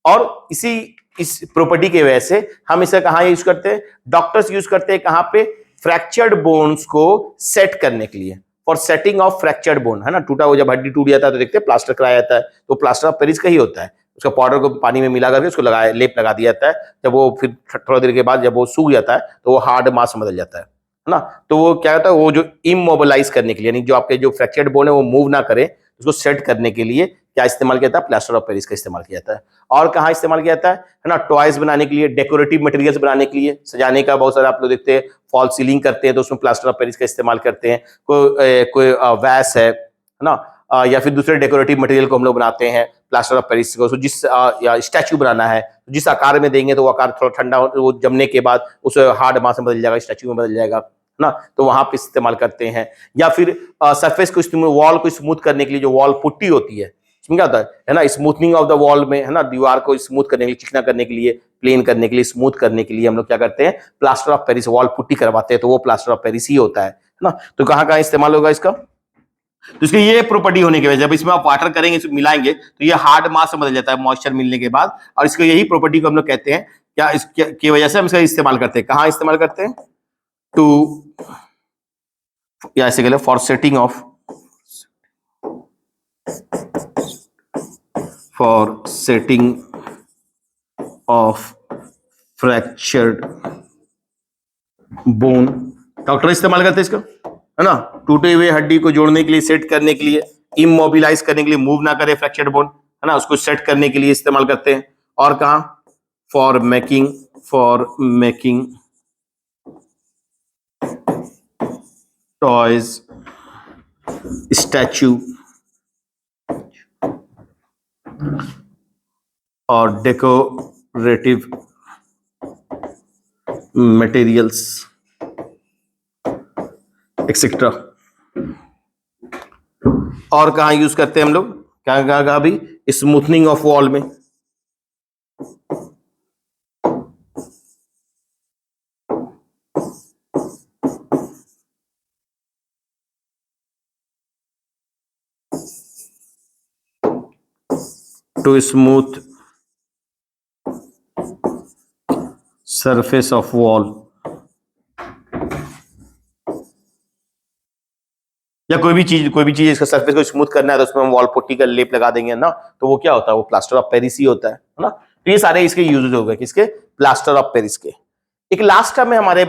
[SPEAKER 1] और इस प्रॉपर्टी की वजह से हम इसे कहां यूज करते हैं, डॉक्टर्स यूज करते हैं कहां पे, फ्रैक्चर्ड बोन्स को सेट करने के लिए, for setting of fractured bone, है ना। टूटा हुआ जब हड्डी टूट जाता है तो देखते हैं प्लास्टर कराया जाता है, तो प्लास्टर ऑफ पेरिस का ही होता है। उसका पाउडर को पानी में मिला करके उसको लगाया, लेप लगा दिया जाता है, जब वो फिर थोड़ा देर के बाद जब वो सूख जाता है तो वो हार्ड मास में बदल जाता है ना। तो वो क्या होता है, वो जो इमोबिलाइज करने के लिए, यानी जो आपके जो फ्रैक्चर्ड बोन है वो मूव ना करे, उसको सेट करने के लिए क्या इस्तेमाल किया जाता है, प्लास्टर ऑफ पेरिस का इस्तेमाल किया जाता है। और कहाँ इस्तेमाल किया जाता है ना, टॉयज बनाने के लिए, डेकोरेटिव मटेरियल्स बनाने के लिए, सजाने का बहुत सारा आप लोग देखते हैं, फॉल सीलिंग करते हैं तो उसमें प्लास्टर ऑफ पेरिस का इस्तेमाल करते हैं। कोई वैस है ना, या फिर दूसरे डेकोरेटिव मटेरियल को हम लोग बनाते हैं प्लास्टर ऑफ पेरिस को, जिस या स्टैचू बनाना है जिस आकार में देंगे तो वो आकार थोड़ा ठंडा, वो जमने के बाद उस हार्ड मास में बदल जाएगा, स्टैचू में बदल जाएगा ना, तो वहां पे इस्तेमाल करते हैं। या फिर सरफेस को, वॉल को स्मूथ करने के लिए जो वॉल पुट्टी होती है, इसमें क्या होता है ना, स्मूथनिंग ऑफ द वॉल में, है ना, दीवार को स्मूथ करने के लिए, चिकना करने के लिए, प्लेन करने के लिए, स्मूथ करने के लिए हम लोग क्या करते हैं, plaster of Paris wall putty करवाते हैं, तो वो प्लास्टर ऑफ पेरिस ही होता है ना। तो कहाँ कहाँ इस्तेमाल होगा इसका, तो इसकी ये प्रॉपर्टी होने की वजह, जब इसमें आप वाटर करेंगे, इसमें मिलाएंगे तो ये हार्ड मास में बदल जाता है मॉइस्चर मिलने के बाद, और इसको यही प्रॉपर्टी को हम लोग कहते हैं क्या, इसकी वजह से हम इसका इस्तेमाल करते हैं। कहाँ इस्तेमाल करते हैं, टू, या ऐसे कह लो for setting of, for setting of fractured bone, doctor इस्तेमाल करते हैं इसका, है ना, टूटे हुए हड्डी को जोड़ने के लिए, सेट करने के लिए, इमोबिलाइज करने के लिए, मूव ना करे फ्रैक्चर्ड बोन, है ना, उसको सेट करने के लिए इस्तेमाल करते हैं। और कहां, फॉर मेकिंग टॉयज, स्टैचू और डेकोरेटिव मटेरियल्स एक्सेट्रा। और कहां यूज करते हैं हम लोग, कहां कहां कहां भी, स्मूथनिंग ऑफ वॉल में। To smooth surface of wall, या कोई भी चीज इसका सरफेस को स्मूथ करना है तो उसमें हम वॉल पुट्टी का लेप लगा देंगे ना, तो वो क्या होता है, वो प्लास्टर ऑफ पेरिस ही होता है ना। तो ये सारे इसके यूजेस हो गए, किसके, प्लास्टर ऑफ पेरिस के। एक लास्ट टर्म है हमारे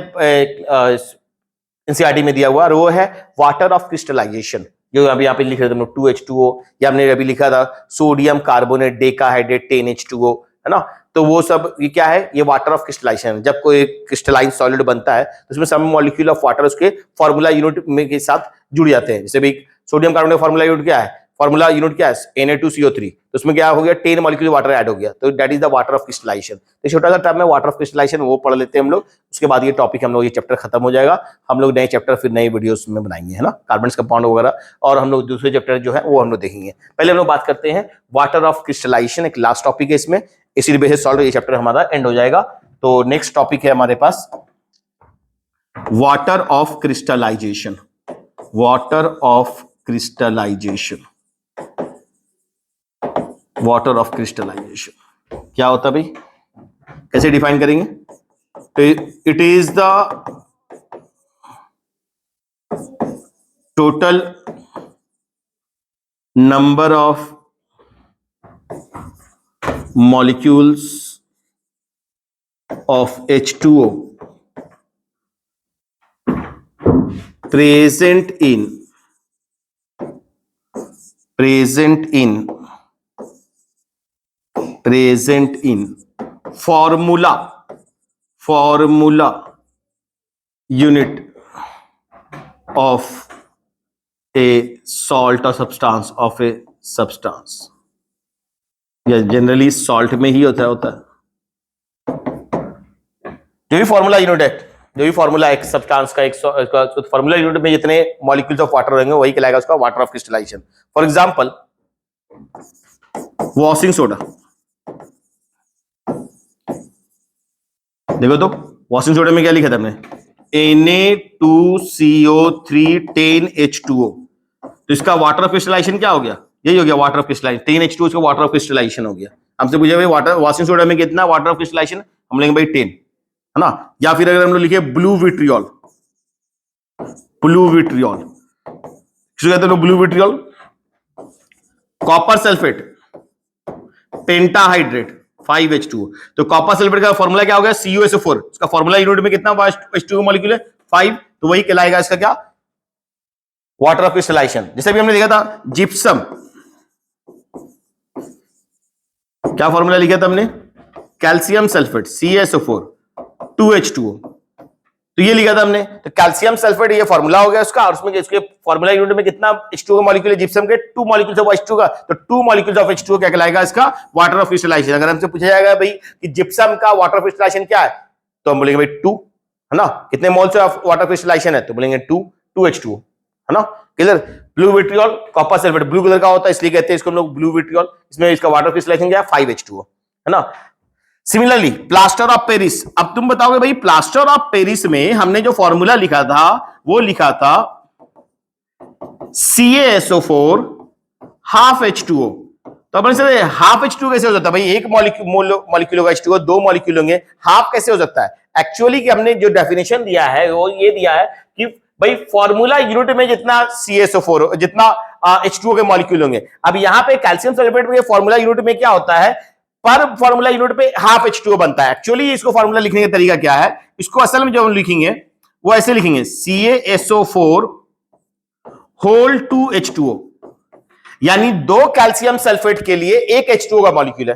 [SPEAKER 1] एनसीईआरटी में दिया हुआ, और वो है वाटर ऑफ क्रिस्टलाइजेशन, जो अभी यहाँ पे लिख रहे थे हम लोग 2H2O, या हमने अभी लिखा था सोडियम कार्बोनेट डेकाहाइड्रेट 10H2O, है ना। तो वो सब ये क्या है, ये वाटर ऑफ क्रिस्टलाइजेशन। जब कोई क्रिस्टलाइन सॉलिड बनता है तो उसमें सम मॉलिक्यूल ऑफ वाटर उसके फॉर्मूला यूनिट में के साथ जुड़ जाते हैं। जैसे भी सोडियम कार्बोनेट फॉर्मूला यूनिट क्या है, फॉर्मूला यूनिट क्या है, Na2CO3, तो उसमें क्या हो गया, 10 मॉलिक्यूल वाटर ऐड हो गया, तो that is the water of crystallisation. तो छोटा सा टर्म है वाटर ऑफ क्रिस्टलाइजेशन, वो पढ़ लेते हैं हम लोग। उसके बाद ये टॉपिक हम लोग, ये चैप्टर खत्म हो जाएगा। हम लोग नए चैप्टर फिर नए वीडियोस में बनाएंगे, है ना, कार्बन्स कंपाउंड वगैरह, और हम लोग दूसरे चैप्टर जो है वो हम लोग देखेंगे। पहले हम लोग बात करते हैं वाटर ऑफ क्रिस्टलाइजेशन, एक लास्ट टॉपिक है इसमें, इसी बेसिस सॉल्व ये चैप्टर हमारा एंड हो जाएगा। तो नेक्स्ट टॉपिक है हमारे पास water of crystallisation. Water of crystallisation, water of crystallisation क्या होता है भाई, कैसे डिफाइन करेंगे, तो it is the total number of molecules of H2O present in formula unit of a salt or substance of a substance, या generally salt में ही होता है। जो भी फॉर्मूला यूनिट है, जो भी फॉर्मूला एक सब्सटेंस का, एक फॉर्मूला यूनिट में जितने मॉलिक्यूल्स ऑफ वाटर रहेंगे वही कहलाएगा उसका water of crystallisation. For example washing soda, देखो तो वॉशिंग सोडा में क्या लिखा था हमने, Na2CO3 10H2O, तो इसका वाटर ऑफ क्रिस्टलाइजेशन क्या हो गया, यही हो गया वाटर ऑफ क्रिस्टलाइजेशन, 10H2O इसका वाटर ऑफ क्रिस्टलाइजेशन हो गया। हमसे पूछे भाई वाटर वॉशिंग सोडा में कितना वाटर ऑफ क्रिस्टलाइजेशन, हम लेंगे भाई 10, है ना। या फिर अगर हम लोग लिखे ब्लू विट्रियोल, किसको कहते हैं blue vitriol, copper sulphate pentahydrate 5H2O, तो कॉपर सल्फेट का फॉर्मूला क्या हो गया, CuSO4, इसका फॉर्मूला यूनिट में कितना H2O मॉलिक्यूल है 5, तो वही कहलाएगा इसका क्या, वाटर ऑफ क्रिस्टलाइजेशन। जैसे भी हमने देखा था जिप्सम, क्या फॉर्मूला लिखा था हमने, कैल्शियम सल्फेट CaSO4 2H2O, तो ये लिखा था हमने, तो कैल्शियम सल्फेट ये फॉर्मूला हो गया उसका, और उसमें इसके फॉर्मूला यूनिट में कितना H2O मॉलिक्यूल है जिप्सम के, 2 मॉलिक्यूल्स ऑफ H2O का, तो 2 मॉलिक्यूल्स ऑफ H2O क्या कहलाएगा इसका वाटर ऑफ क्रिस्टलाइजेशन। अगर हमसे पूछा जाएगा भाई कि जिप्सम का वाटर ऑफ क्रिस्टलाइजेशन क्या है, तो हम बोलेंगे भाई 2, है ना, कितने moles of water of crystallisation है, तो बोलेंगे 2H2O, है ना, clear. Blue vitriol copper sulphate blue colour का होता है इसलिए कहते हैं इसको हम लोग ब्लू विट्रियोल, इसमें इसका वाटर क्रिस्टलाइजेशन क्या है 5H2O, है ना। सिमिलरली प्लास्टर ऑफ पेरिस, अब तुम बताओगे भाई प्लास्टर ऑफ पेरिस में हमने जो फॉर्मूला लिखा था वो लिखा था CaSO4 हाफ H2O, तो अपन से हाफ H2O कैसे हो सकता है भाई, एक मॉलिक्यूल होगा H2O, 2 मॉलिक्यूल होंगे, हाफ कैसे हो सकता है। एक्चुअली कि हमने जो डेफिनेशन दिया है वो ये दिया है कि भाई फॉर्मूला यूनिट में जितना CaSO4 जितना H2O के मॉलिक्यूल होंगे, अब यहां पे कैल्शियम सल्फेट में फॉर्मूला यूनिट में क्या होता है, पर फॉर्मूला यूनिट पे हाफ H2O बनता है। एक्चुअली इसको फॉर्मूला लिखने का तरीका क्या है, इसको असल में जो हम लिखेंगे वो ऐसे लिखेंगे CaSO4 होल 2H2O, यानी 2 कैल्शियम सल्फेट के लिए एक H2O का मॉलिक्यूल है,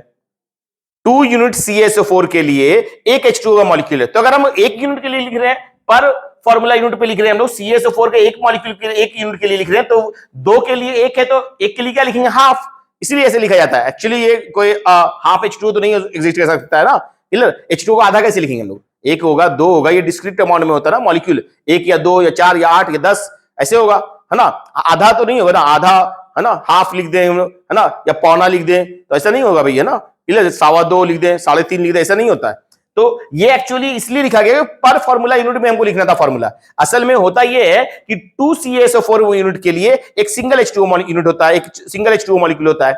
[SPEAKER 1] 2 यूनिट CaSO4 के लिए एक H2O का मॉलिक्यूल है। तो अगर हम एक यूनिट के लिए लिख रहे हैं, पर फॉर्मूला यूनिट पे लिख रहे हैं हम लोग CaSO4 के एक मॉलिक्यूल के लिए, एक यूनिट के लिए लिख रहे हैं, तो 2 के लिए एक है तो एक के लिए क्या लिखेंगे हाफ, इसलिए ऐसे लिखा जाता है। एक्चुअली ये कोई हाफ H2O तो नहीं एग्जिस्ट कर सकता है ना, क्लियर। H2O को आधा कैसे लिखेंगे हम लोग, एक होगा, दो होगा, ये डिस्क्रीट अमाउंट में होता है ना मॉलिक्यूल, 1 या 2 या 4 या 8 या 10 ऐसे होगा, है ना। आधा तो नहीं होगा ना, आधा है ना, हाफ लिख दें है ना, या पौना लिख दें, तो ऐसा नहीं होगा भैया ना, 2.25 लिख दें, 3.5 लिख दें, ऐसा नहीं होता है। तो ये एक्चुअली इसलिए लिखा गया पर फॉर्मूला यूनिट में हमको लिखना था फॉर्मूला। असल में होता ये है कि 2CaSO4 यूनिट के लिए एक सिंगल H2O यूनिट होता है, एक सिंगल H2O मॉलिक्यूल होता है।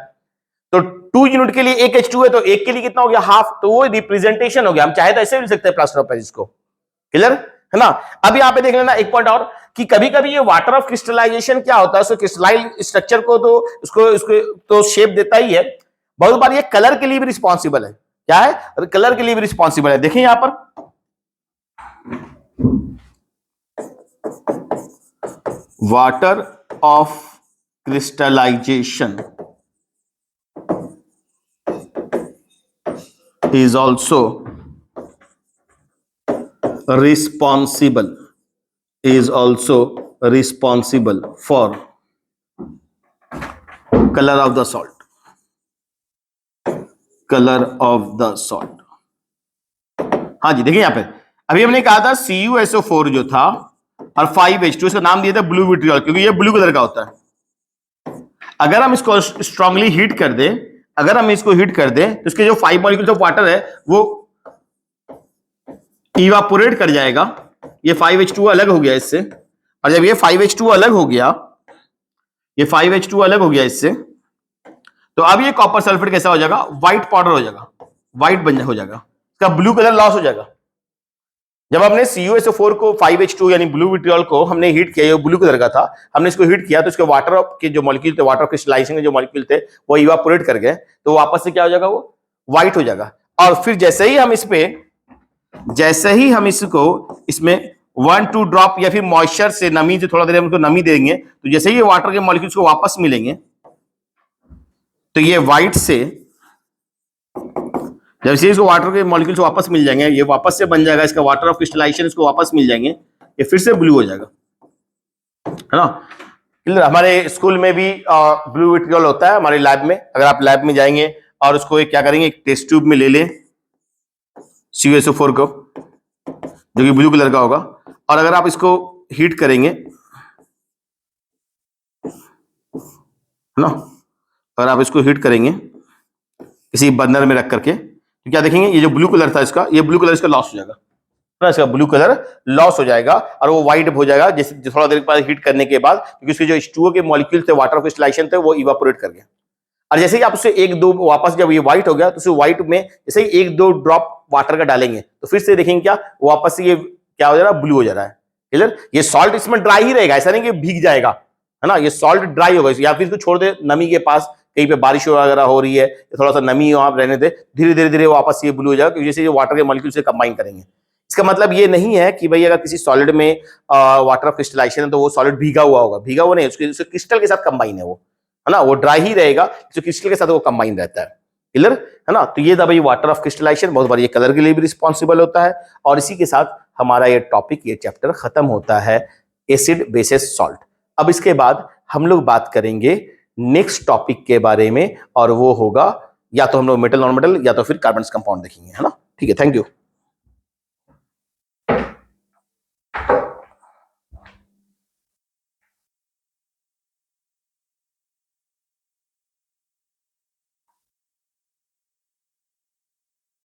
[SPEAKER 1] तो 2 यूनिट के लिए एक H2 है, तो एक के लिए कितना हो गया, हाफ, तो वो रिप्रेजेंटेशन हो गया। हम चाहे तो ऐसे भी लिख सकते हैं प्लास्टर ऑफ पेरिस को, क्लियर है ना। अब यहां पे देख लेना एक पॉइंट और, कि कभी कभी ये वाटर ऑफ क्रिस्टलाइजेशन क्या होता है, उसको क्रिस्टलाइन स्ट्रक्चर को तो उसको तो शेप देता ही है, बहुत बार ये कलर के लिए भी रिस्पॉन्सिबल है। क्या है, कलर के लिए भी रिस्पॉन्सिबल है। देखिए यहां पर water of crystallization is also responsible for color of the salt, हाँ जी। देखिए यहां पे अभी हमने कहा था CuSO4 जो था और 5H2, इसका नाम दिया था ब्लू विट्रियोल, क्योंकि ये ब्लू कलर का होता है। अगर हम इसको स्ट्रांगली हीट कर दें, तो इसके जो 5 मॉलिक्यूल्स ऑफ वाटर है वो इवापोरेट कर जाएगा। ये 5H2 अलग हो गया इससे, और जब ये 5H2 अलग हो गया इससे, तो अब ये कॉपर सल्फेट कैसा हो जाएगा, व्हाइट पाउडर हो जाएगा, व्हाइट हो जाएगा, इसका ब्लू कलर लॉस हो जाएगा। जब हमने CuSO4 को 5H2 यानी ब्लू विट्रियोल को हमने हीट किया, ये ब्लू कलर का था, हमने इसको हीट किया, तो इसके वाटर के जो मॉलिक्यूल थे, वाटर क्रिस्टलाइजेशन के जो मॉलिक्यूल थे वो इवापोरेट कर गए, तो वापस से क्या हो जाएगा, वो व्हाइट हो जाएगा। और फिर जैसे ही हम इसको इसमें 1-2 ड्रॉप या फिर मॉइस्चर से नमी, जो थोड़ा देर हम उसको नमी देंगे, तो जैसे ही ये वाटर के मॉलिक्यूल्स को वापस मिलेंगे, तो ये व्हाइट से, जब से इसको वाटर के मॉलिक्यूल्स वापस मिल जाएंगे, ये वापस से बन जाएगा, इसका वाटर ऑफ क्रिस्टलाइजेशन इसको वापस मिल जाएंगे, ये फिर से ब्लू हो जाएगा, है ना। हमारे स्कूल में भी ब्लू विट्रियोल होता है हमारे लैब में। अगर आप लैब में जाएंगे और उसको एक क्या करेंगे, एक टेस्ट ट्यूब में ले लें CuSO4 को, जो कि ब्लू कलर का होगा, और अगर आप इसको हीट करेंगे, है ना, अगर आप इसको हीट करेंगे किसी बर्नर में रख करके, तो क्या देखेंगे, ये जो ब्लू कलर था इसका, ये ब्लू कलर इसका लॉस हो जाएगा, ना, इसका ब्लू कलर लॉस हो जाएगा और वो व्हाइट हो जाएगा जैसे थोड़ा देर बाद हीट करने के बाद, क्योंकि उसके जो H2O के मॉलिक्यूल थे, वाटर ऑफ क्रिस्टलाइजेशन थे, वो इवापोरेट कर गए। और जैसे ही आप उससे 1-2 वापस, जब ये व्हाइट हो गया, तो उसे व्हाइट में जैसे ही 1-2 ड्रॉप वाटर का डालेंगे, तो फिर से देखेंगे क्या, वापस से ये क्या हो जा रहा है, ब्लू हो जा रहा है, क्लियर। ये सॉल्ट इसमें ड्राई ही रहेगा, ऐसा नहीं कि भीग जाएगा, है ना, ये सॉल्ट ड्राई होगा, या फिर इसको छोड़ दे नमी के पास, कहीं पे बारिश वगैरह हो रही है, थोड़ा सा नमी वहां रहने दे, धीरे धीरे वापस ये ब्लू हो जाएगा, क्योंकि जैसे ये वाटर के मॉलिक्यूल से कंबाइन करेंगे। इसका मतलब ये नहीं है कि भाई अगर किसी सॉलिड में वाटर ऑफ क्रिस्टलाइजेशन है तो वो सॉलिड भीगा हुआ होगा, भीगा हुआ नहीं, उसके क्रिस्टल के साथ कंबाइन है वो, है ना, वो ड्राई ही रहेगा, जो क्रिस्टल के साथ वो कंबाइन रहता है, क्लियर है ना। तो ये था भाई वाटर ऑफ क्रिस्टलाइजेशन, बहुत बार ये कलर के लिए भी रिस्पॉन्सिबल होता है। और इसी के साथ हमारा ये टॉपिक, ये चैप्टर खत्म होता है, एसिड बेसिस सॉल्ट। अब इसके बाद हम लोग बात करेंगे नेक्स्ट टॉपिक के बारे में, और वो होगा या तो हम लोग मेटल नॉन मेटल या तो फिर कार्बन कंपाउंड देखेंगे, है ना। ठीक है, थैंक यू।